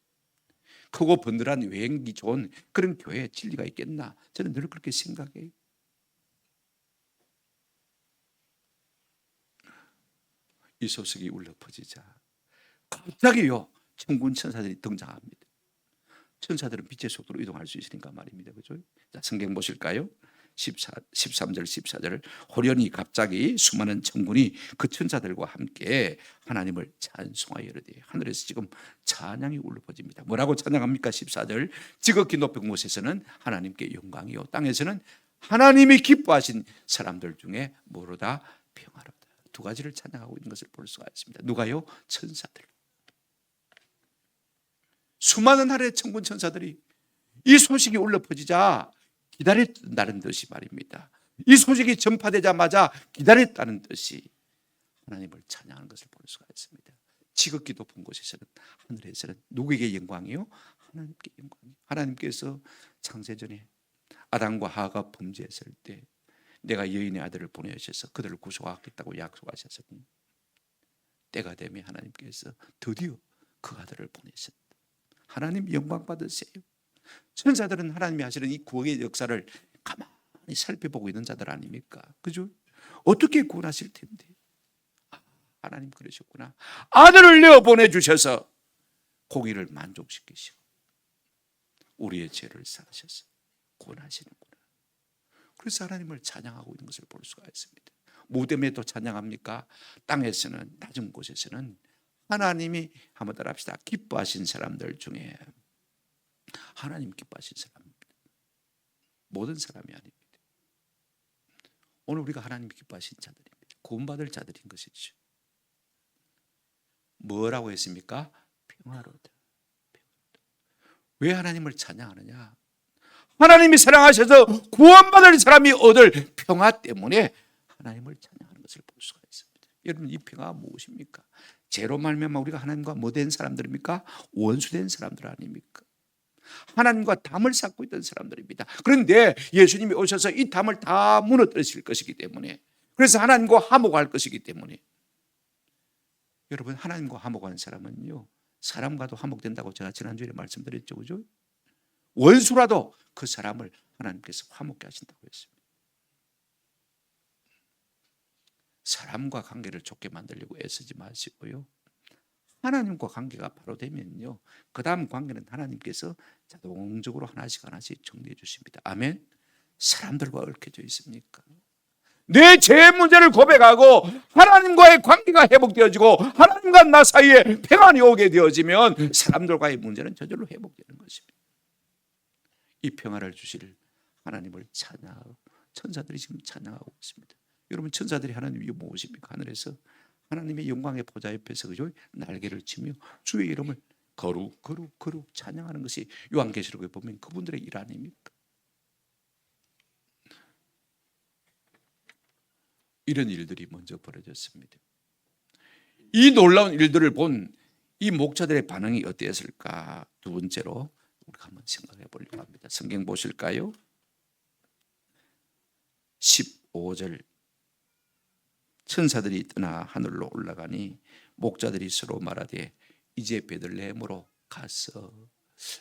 크고 번들한 외행기 좋은 그런 교회에 진리가 있겠나? 저는 늘 그렇게 생각해요. 이 소식이 울려 퍼지자 갑자기요 천군 천사들이 등장합니다. 천사들은 빛의 속도로 이동할 수 있으니까 말입니다. 그죠? 자, 성경 보실까요? 13절 14절. 호련히 갑자기 수많은 천군이 그 천사들과 함께 하나님을 찬송하여 이르되, 하늘에서 지금 찬양이 울려 퍼집니다. 뭐라고 찬양합니까? 14절. 지극히 높은 곳에서는 하나님께 영광이요, 땅에서는 하나님이 기뻐하신 사람들 중에 모르다 평화로다. 두 가지를 찬양하고 있는 것을 볼 수가 있습니다. 누가요? 천사들. 수많은 하늘의 천군 천사들이 이 소식이 울려 퍼지자 기다렸다는 뜻이 말입니다. 이 소식이 전파되자마자 기다렸다는 뜻이 하나님을 찬양하는 것을 볼 수가 있습니다. 지극히 높은 곳에서는, 하늘에서는 누구에게 영광이요? 하나님께 영광이요. 하나님께서 창세전에 아담과 하와가 범죄했을 때 내가 여인의 아들을 보내셔서 그들을 구속하겠다고 약속하셨으니 때가 되면 하나님께서 드디어 그 아들을 보내셨다. 하나님 영광 받으세요. 천사들은 하나님이 하시는 이 구원의 역사를 가만히 살펴보고 있는 자들 아닙니까? 그죠? 어떻게 구원하실 텐데. 하나님 그러셨구나. 아들을 내어 보내주셔서 공의를 만족시키시고 우리의 죄를 사하셔서 구원하시는구나. 그래서 하나님을 찬양하고 있는 것을 볼 수가 있습니다. 무덤에도 찬양합니까? 땅에서는, 낮은 곳에서는 하나님이, 한번 따라합시다, 기뻐하신 사람들 중에 하나님 기뻐하신 사람입니다. 모든 사람이 아닙니다. 오늘 우리가 하나님 기뻐하신 자들입니다. 구원받을 자들인 것이죠. 뭐라고 했습니까? 평화로다. 왜 하나님을 찬양하느냐? 하나님이 사랑하셔서 구원받을 사람이 얻을 평화 때문에 하나님을 찬양하는 것을 볼 수가 있습니다. 여러분, 이 평화가 무엇입니까? 죄로 말미암아 우리가 하나님과 뭐 된 사람들입니까? 원수된 사람들 아닙니까? 하나님과 담을 쌓고 있던 사람들입니다. 그런데 예수님이 오셔서 이 담을 다 무너뜨리실 것이기 때문에, 그래서 하나님과 화목할 것이기 때문에, 여러분, 하나님과 화목한 사람은요, 사람과도 화목된다고 제가 지난주에 말씀드렸죠, 그죠? 원수라도 그 사람을 하나님께서 화목케 하신다고 했습니다. 사람과 관계를 좋게 만들려고 애쓰지 마시고요, 하나님과 관계가 바로 되면요, 그 다음 관계는 하나님께서 자동적으로 하나씩 하나씩 정리해 주십니다. 아멘. 사람들과 얽혀져 있습니까? 내 죄 문제를 고백하고 하나님과의 관계가 회복되어지고 하나님과 나 사이에 평안이 오게 되어지면 사람들과의 문제는 저절로 회복되는 것입니다. 이 평화를 주실 하나님을 찬양하고, 천사들이 지금 찬양하고 있습니다. 여러분, 천사들이 하나님이 무엇입니까? 하늘에서 하나님의 영광의 보좌 옆에서, 그죠? 날개를 치며 주의 이름을 거룩 거룩 거룩 찬양하는 것이 요한계시록에 보면 그분들의 일 아닙니까? 이런 일들이 먼저 벌어졌습니다. 이 놀라운 일들을 본 이 목자들의 반응이 어땠을까? 두 번째로 우리가 한번 생각해 보려고 합니다. 성경 보실까요? 15절, 천사들이 떠나 하늘로 올라가니 목자들이 서로 말하되 이제 베들레헴으로 가서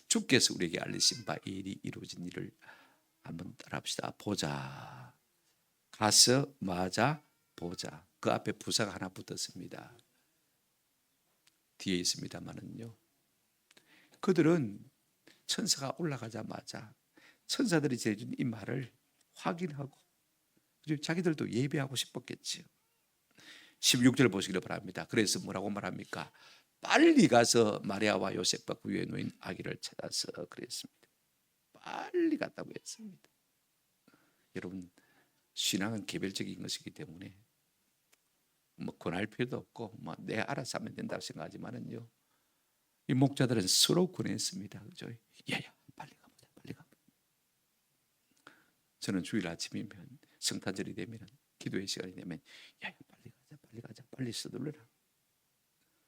주께서 우리에게 알리신 바 이 일이 이루어진 일을 한번 따라합시다. 보자. 가서 맞아 보자. 그 앞에 부사가 하나 붙었습니다. 뒤에 있습니다만은요, 그들은 천사가 올라가자마자 천사들이 제준 이 말을 확인하고 자기들도 예배하고 싶었겠지요. 16절 보시기를 바랍니다. 그래서 뭐라고 말합니까? 빨리 가서 마리아와 요셉과 그 위에 놓인 아기를 찾아서 그랬습니다. 빨리 갔다고 했습니다. 여러분, 신앙은 개별적인 것이기 때문에 뭐 권할 필요도 없고 뭐 내 알아서 하면 된다고 생각하지만은요, 이 목자들은 서로 권했습니다. 그죠? 야야, 빨리 가보자, 빨리 가보자. 저는 주일 아침이면, 성탄절이 되면, 기도의 시간이 되면 야야, 빨리 가자, 빨리 가자, 빨리 서둘러라.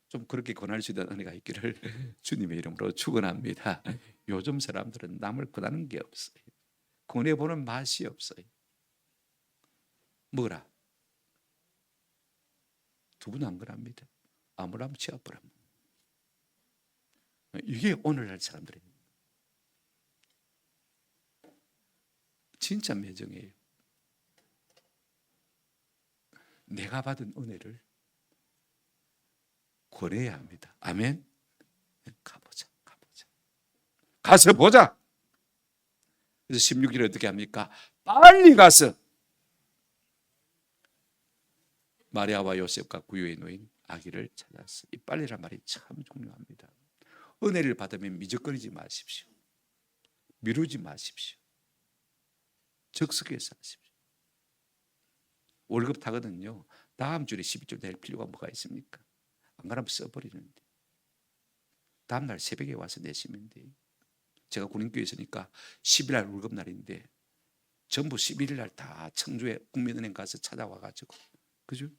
좀 그렇게 권할 수 있는 은혜가 있기를 주님의 이름으로 축원합니다. 요즘 사람들은 남을 권하는 게 없어요. 권해보는 맛이 없어요. 뭐라? 두 분 안 그럽니다. 아무람 치아부람. 이게 오늘날 사람들의 진짜 매정이에요. 내가 받은 은혜를 권해야 합니다. 아멘. 가보자, 가보자. 가서 보자. 그래서 16절에 어떻게 합니까? 빨리 가서 마리아와 요셉과 구유에 놓인 아기를 찾았어. 이 빨리란 말이 참 중요합니다. 은혜를 받으면 미적거리지 마십시오. 미루지 마십시오. 적석해서 하십시오. 월급 타거든요. 다음 주에 12줄 낼 필요가 뭐가 있습니까? 안 그러면 써버리는데. 다음 날 새벽에 와서 내시면 돼요. 제가 군인교회 있으니까 10일 날 월급날인데 전부 11일 날 다 청주에 국민은행 가서 찾아와 가지고, 그죠?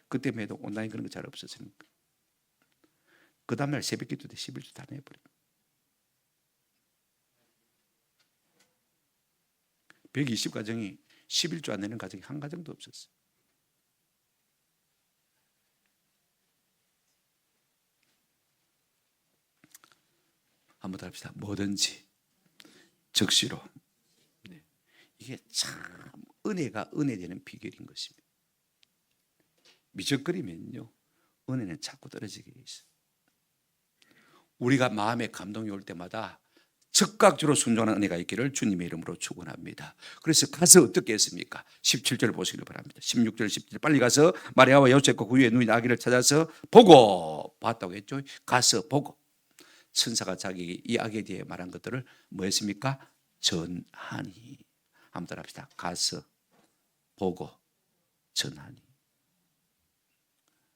그때 해도 온라인 그런 거 잘 없었으니까 그 다음날 새벽 기도 때 11주 다 내버려. 120가정이 11주 안 내는 가정이 한 가정도 없었어. 한번 더 합시다. 뭐든지 즉시로. 네. 이게 참 은혜가 은혜되는 비결인 것입니다. 미적거리면요, 은혜는 자꾸 떨어지게 돼 있어요. 우리가 마음에 감동이 올 때마다 즉각적으로 순종하는 은혜가 있기를 주님의 이름으로 축원합니다. 그래서 가서 어떻게 했습니까? 17절 보시길 바랍니다. 16절 17절 빨리 가서 마리아와 요셉과 그 위에 누인 아기를 찾아서 보고 봤다고 했죠. 가서 보고. 천사가 자기 이 아기에 대해 말한 것들을 뭐 했습니까? 전하니. 한번 따라합시다. 가서 보고 전하니.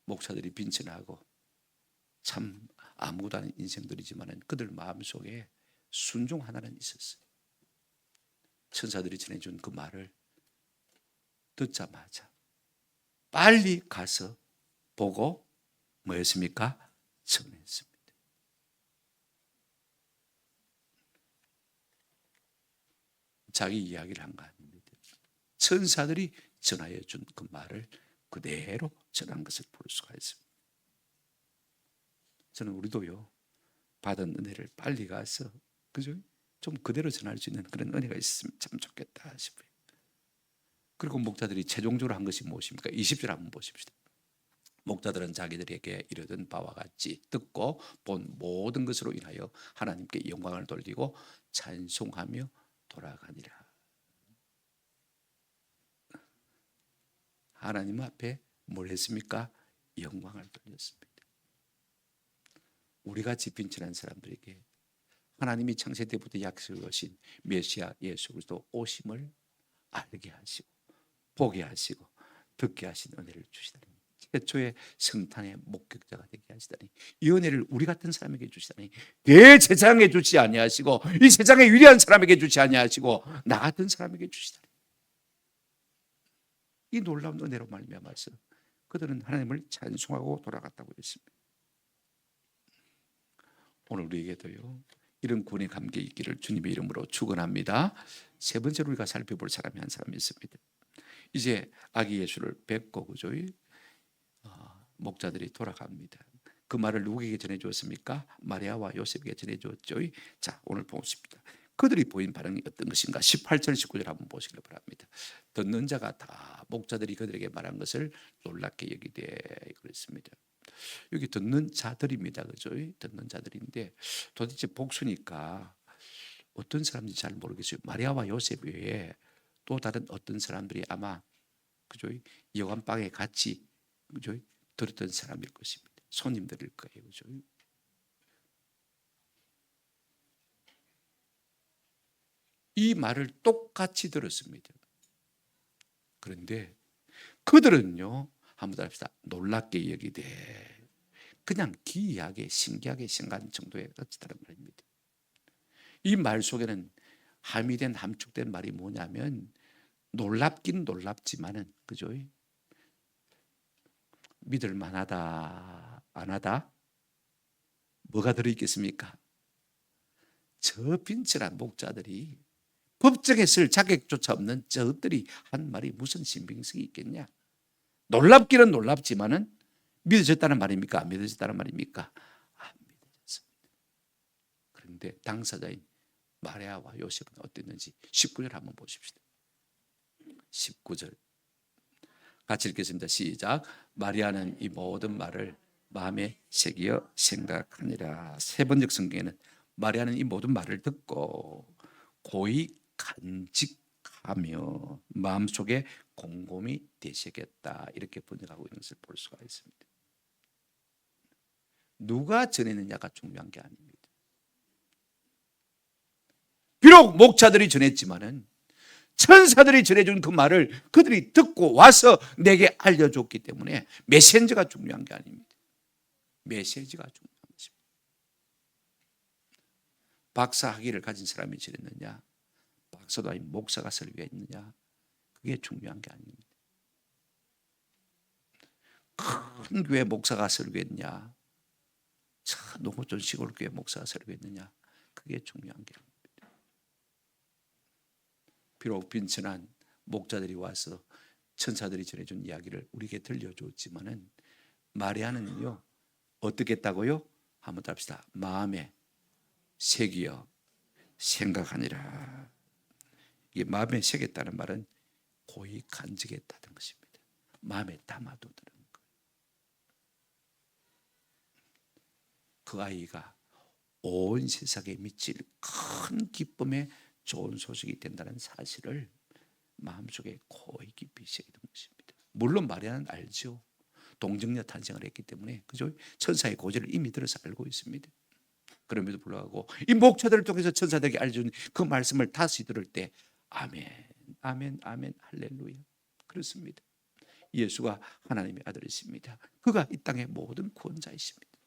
목사들이 빈천하고 참 아무것도 아닌 인생들이지만 그들 마음속에 순종 하나는 있었어요. 천사들이 전해준 그 말을 듣자마자 빨리 가서 보고 뭐였습니까? 전했습니다. 자기 이야기를 한 거 아닙니다. 천사들이 전하여 준 그 말을 그대로 전한 것을 볼 수가 있습니다. 저는 우리도요, 받은 은혜를 빨리 가서, 그죠? 좀 그대로 전할 수 있는 그런 은혜가 있으면 참 좋겠다 싶어요. 그리고 목자들이 최종적으로 한 것이 무엇입니까? 20절 한번 보십시다. 목자들은 자기들에게 이르던 바와 같이 듣고 본 모든 것으로 인하여 하나님께 영광을 돌리고 찬송하며 돌아가니라. 하나님 앞에 뭘 했습니까? 영광을 돌렸습니다. 우리같이 빈천한 사람들에게 하나님이 창세 때부터 약속하신 메시아 예수 그리스도 오심을 알게 하시고 보게 하시고 듣게 하신 은혜를 주시다니, 최초의 성탄의 목격자가 되게 하시다니, 이 은혜를 우리 같은 사람에게 주시다니, 대제사장에 주지 아니하시고 이 세상의 위대한 사람에게 주지 아니하시고 나 같은 사람에게 주시다니, 이 놀라운 은혜로 말미암아서 그들은 하나님을 찬송하고 돌아갔다고 했습니다. 오늘 우리에게도요, 이런 구원의 감격이 있기를 주님의 이름으로 축원합니다. 세 번째로 우리가 살펴볼 사람이 한 사람이 있습니다. 이제 아기 예수를 뵙고, 그죠? 목자들이 돌아갑니다. 그 말을 누구에게 전해주었습니까? 마리아와 요셉에게 전해주었죠. 자, 오늘 보십니다. 그들이 보인 반응이 어떤 것인가? 18절 19절 한번 보시길 바랍니다. 듣는 자가 다 목자들이 그들에게 말한 것을 놀랍게 여기되 그랬습니다. 여기 듣는 자들입니다. 그죠? 듣는 자들인데 도대체 복수니까 어떤 사람인지 잘 모르겠어요. 마리아와 요셉 외에 또 다른 어떤 사람들이 아마, 그죠? 여관방에 같이, 그죠? 들었던 사람일 것입니다. 손님들일 거예요. 그죠? 이 말을 똑같이 들었습니다. 그런데 그들은요, 한번 합시다. 놀랍게 여기되 그냥 기이하게 신기하게 생각한 정도의 어찌다는 말입니다. 이 말 속에는 함의된 함축된 말이 뭐냐면 놀랍긴 놀랍지만은, 그죠? 믿을 만하다 안 하다? 뭐가 들어있겠습니까? 저 빈칠한 목자들이 법정에 쓸 자격조차 없는 저들이 한 말이 무슨 신빙성이 있겠냐? 놀랍기는 놀랍지만은 믿어졌다는 말입니까? 안 믿어졌다는 말입니까? 안 믿어졌습니다. 그런데 당사자인 마리아와 요셉은 어땠는지 19절 한번 보십시다. 19절 같이 읽겠습니다. 시작. 마리아는 이 모든 말을 마음에 새기어 생각하니라. 세 번역 성경에는 마리아는 이 모든 말을 듣고 고이 간직하며 마음속에 곰곰이 되새겼다, 이렇게 번역하고 있는 것을 볼 수가 있습니다. 누가 전했느냐가 중요한 게 아닙니다. 비록 목자들이 전했지만은 천사들이 전해준 그 말을 그들이 듣고 와서 내게 알려줬기 때문에 메시지가 중요한 게 아닙니다. 메시지가 중요한 것입니다. 박사 학위를 가진 사람이 전했느냐, 사도 아닌 목사가 설교했느냐, 그게 중요한 게 아닙니다. 큰 교회 목사가 설교했냐, 농어촌 시골 교회 목사가 설교했느냐, 그게 중요한 게 아닙니다. 비록 빈천한 목자들이 와서 천사들이 전해준 이야기를 우리에게 들려줬지만은 마리아는요 어떻게 했다고요? 한번 답시다. 마음에 새기어 생각하니라. 이게 마음에 새겼다는 말은 고이 간직했다는 것입니다. 마음에 담아두는 거예요. 그 아이가 온 세상에 미칠 큰 기쁨의 좋은 소식이 된다는 사실을 마음속에 고이 깊이 새기던 것입니다. 물론 마리아는 알죠. 동정녀 탄생을 했기 때문에, 그죠? 천사의 고지를 이미 들어서 알고 있습니다. 그럼에도 불구하고 이 목자들을 통해서 천사들에게 알려준 그 말씀을 다시 들을 때 아멘, 아멘, 아멘, 할렐루야. 그렇습니다. 예수가 하나님의 아들이십니다. 그가 이 땅의 모든 구원자이십니다.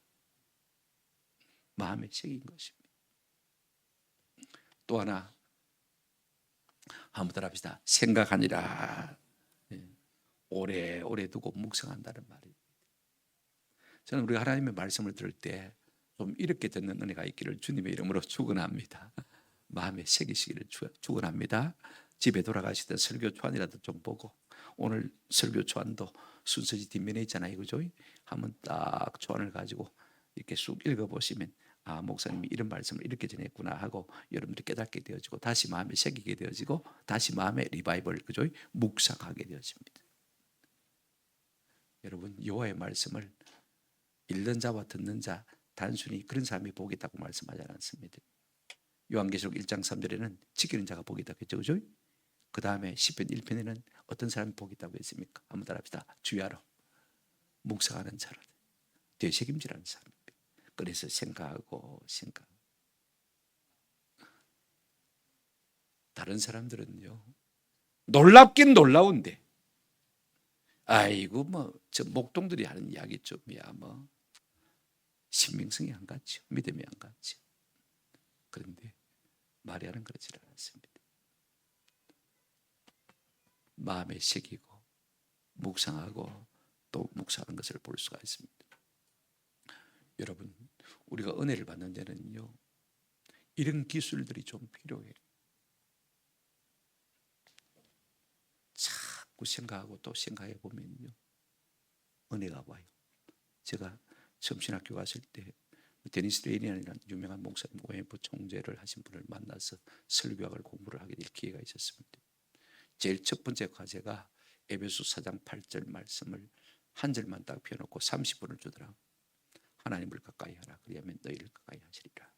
마음에 새긴 것입니다. 또 하나 한번 더 합시다. 생각하니라. 오래 두고 묵상한다는 말입니다. 저는 우리가 하나님의 말씀을 들을 때 좀 이렇게 듣는 은혜가 있기를 주님의 이름으로 축원합니다. 마음에 새기시기를 축원합니다. 집에 돌아가실 때 설교 초안이라도 좀 보고, 오늘 설교 초안도 순서지 뒷면에 있잖아요, 그죠? 한번 딱 초안을 가지고 이렇게 쑥 읽어보시면 아, 목사님이 이런 말씀을 이렇게 전했구나 하고 여러분들이 깨닫게 되어지고 다시 마음에 새기게 되어지고 다시 마음에 리바이벌, 그죠? 묵상하게 되어집니다. 여러분, 여호와의 말씀을 읽는 자와 듣는 자 단순히 그런 사람이 복이 있다고 말씀하지 않습니다. 요한계시록 1장 3절에는 지키는 자가 복이 있다고 했죠, 그죠? 그 다음에 시편 1편에는 어떤 사람이 복이 있다고 했습니까? 한번 따라합시다. 주야로 묵상하는 자로, 되새김질하는 사람입니다. 그래서 생각하고 다른 사람들은요 놀랍긴 놀라운데, 아이고 뭐 저 목동들이 하는 이야기 좀이야 뭐 신빙성이 안 같죠. 믿음이 안 같죠. 그런데 마리아는 그렇지 않았습니다. 마음에 새기고 묵상하고 또 묵상하는 것을 볼 수가 있습니다. 여러분, 우리가 은혜를 받는 데는요 이런 기술들이 좀 필요해요. 자꾸 생각하고 또 생각해 보면요 은혜가 와요. 제가 점신학교 갔을 때 데니스 레이니안이라는 유명한 목사님, OMF 총재를 하신 분을 만나서 설교학을 공부를 하게 될 기회가 있었습니다. 제일 첫 번째 과제가 에베소 4장 8절 말씀을 한 절만 딱 펴놓고 30분을 주더라. 하나님을 가까이 하라. 그리하면 너희를 가까이 하시리라.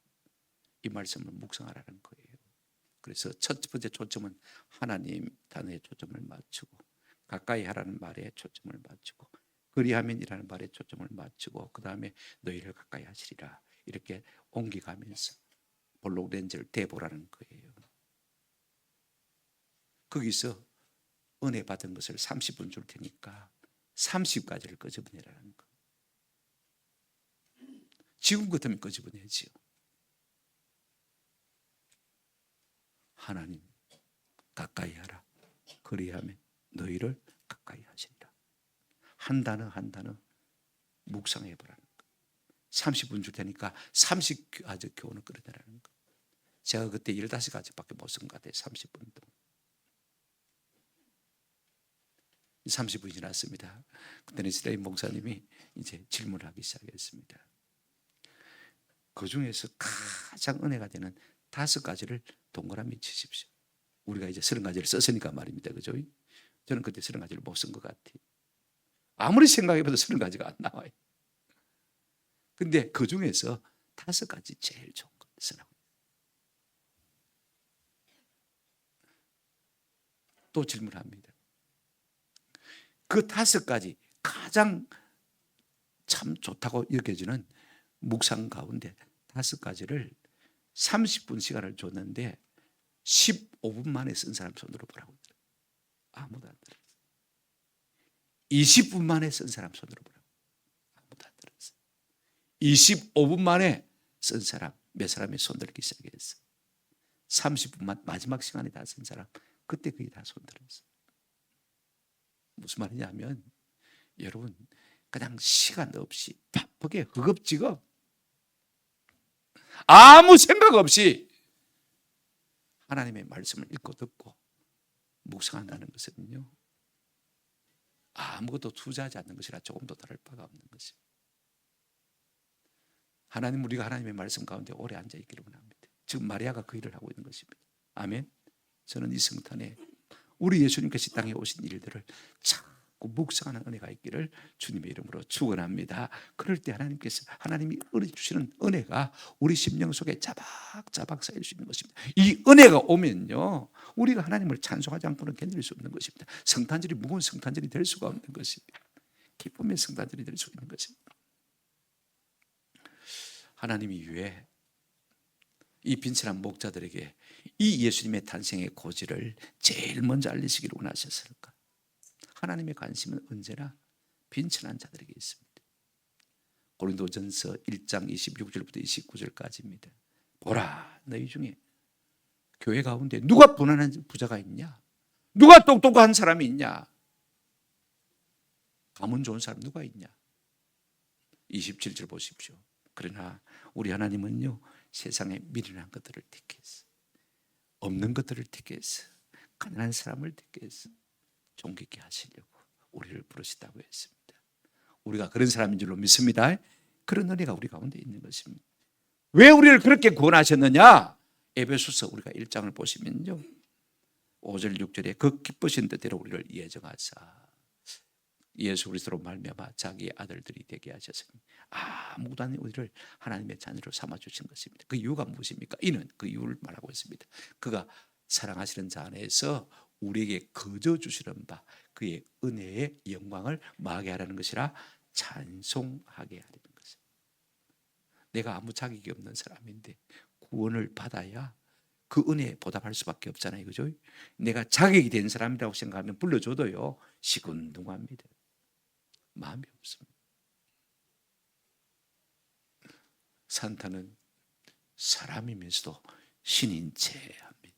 이 말씀을 묵상하라는 거예요. 그래서 첫 번째 초점은 하나님 단어에 초점을 맞추고, 가까이 하라는 말에 초점을 맞추고, 그리하면이라는 말에 초점을 맞추고, 그 다음에 너희를 가까이 하시리라 이렇게 옮겨가면서 볼록 렌즈를 대보라는 거예요. 거기서 은혜 받은 것을 30분 줄 테니까 30가지를 끄집어내라는 거. 지금 같으면 끄집어내지요. 하나님 가까이 하라. 그리하면 너희를 가까이 하시리라. 한 단어 한 단어 묵상해 보라는 거. 30분 줄 테니까 30가지 교훈을 끌어내라는 거. 제가 그때 15가지밖에 못 쓴 것 같아요. 30분 동안. 30분이 지났습니다. 그때는 이스라엘 목사님이 이제 질문을 하기 시작했습니다. 그 중에서 가장 은혜가 되는 5가지를 동그라미 치십시오. 우리가 이제 30가지를 썼으니까 말입니다. 그죠? 저는 그때 30가지를 못 쓴 것 같아요. 아무리 생각해봐도 30가지가 안 나와요. 근데 그 중에서 5가지 제일 좋은 거 쓰라고. 또 질문합니다. 그 5가지 가장 참 좋다고 여겨지는 묵상 가운데 5가지를 30분 시간을 줬는데 15분 만에 쓴 사람 손으로 보라고. 아무도 안 들었어요. 20분 만에 쓴 사람 손으로 보라고. 아무도 안 들었어요. 25분 만에 쓴 사람 몇 사람이 손 들기 시작했어요. 30분만 마지막 시간에 다 쓴 사람 그때 거의 다 손들었어요. 무슨 말이냐면 여러분 그냥 시간 없이 바쁘게 허겁지겁 아무 생각 없이 하나님의 말씀을 읽고 듣고 묵상한다는 것은요 아무것도 투자하지 않는 것이라 조금도 다를 바가 없는 것입니다. 하나님 우리가 하나님의 말씀 가운데 오래 앉아 있기를 원합니다. 지금 마리아가 그 일을 하고 있는 것입니다. 아멘. 저는 이 성탄에 우리 예수님께서 이 땅에 오신 일들을 자꾸 묵상하는 은혜가 있기를 주님의 이름으로 축원합니다. 그럴 때 하나님이 주시는 은혜가 우리 심령 속에 자박자박 쌓일 수 있는 것입니다. 이 은혜가 오면요 우리가 하나님을 찬송하지 않고는 견딜 수 없는 것입니다. 성탄절이 무거운 성탄절이 될 수가 없는 것입니다. 기쁨의 성탄절이 될 수 있는 것입니다. 하나님이 왜 이 빈천한 목자들에게 이 예수님의 탄생의 고지를 제일 먼저 알리시기를 원하셨을까? 하나님의 관심은 언제나 빈천한 자들에게 있습니다. 고린도전서 1장 26절부터 29절까지입니다. 보라, 너희 중에 교회 가운데 누가 분한한 부자가 있냐? 누가 똑똑한 사람이 있냐? 가문 좋은 사람 누가 있냐? 27절 보십시오. 그러나 우리 하나님은요 세상에 미련한 것들을 택했어. 없는 것들을 택해서 가난한 사람을 택해서 존귀케 하시려고 우리를 부르시다고 했습니다. 우리가 그런 사람인 줄로 믿습니다. 그런 은혜가 우리 가운데 있는 것입니다. 왜 우리를 그렇게 구원하셨느냐? 에베소서 우리가 1장을 보시면요 5절 6절에 그 기쁘신 뜻대로 우리를 예정하사 예수 그리스도로 말미암아 자기의 아들들이 되게 하셨으니 아무도 아닌 우리를 하나님의 자녀로 삼아주신 것입니다. 그 이유가 무엇입니까? 이는 그 이유를 말하고 있습니다. 그가 사랑하시는 자 안에서 우리에게 거저 주시는 바 그의 은혜의 영광을 마하게 하라는 것이라 찬송하게 하려는 것입니다. 내가 아무 자격이 없는 사람인데 구원을 받아야 그 은혜에 보답할 수밖에 없잖아요. 그죠? 내가 자격이 된 사람이라고 생각하면 불러줘도요 시큰둥합니다. 마음이 없습니다. 산타는 사람이면서도 신인 채 합니다.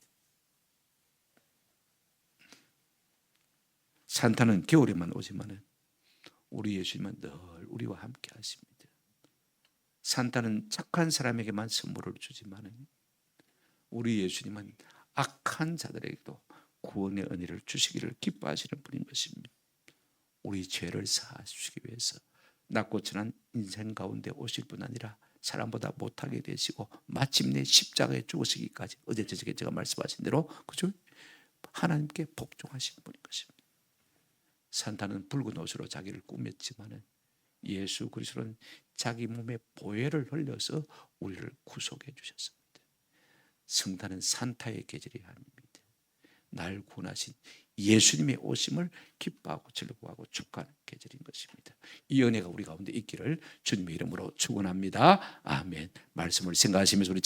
산타는 겨울에만 오지만은 우리 예수님은 늘 우리와 함께 하십니다. 산타는 착한 사람에게만 선물을 주지만은 우리 예수님은 악한 자들에게도 구원의 은혜를 주시기를 기뻐하시는 분인 것입니다. 우리 죄를 사하시기 위해서 낮고 천한 인생 가운데 오실 뿐 아니라 사람보다 못하게 되시고 마침내 십자가에 죽으시기까지 어제 저녁에 제가 말씀하신 대로 그죠? 하나님께 복종하신 분인 것입니다. 산타는 붉은 옷으로 자기를 꾸몄지만은 예수 그리스도는 자기 몸에 보혈을 흘려서 우리를 구속해 주셨습니다. 성탄은 산타의 계절이 아닙니다. 날 구원하신 예수님의 오심을 기뻐하고 즐거워하고 축하하는 계절인 것입니다. 이 은혜가 우리 가운데 있기를 주님의 이름으로 축원합니다. 아멘. 말씀을 생각하시면서 우리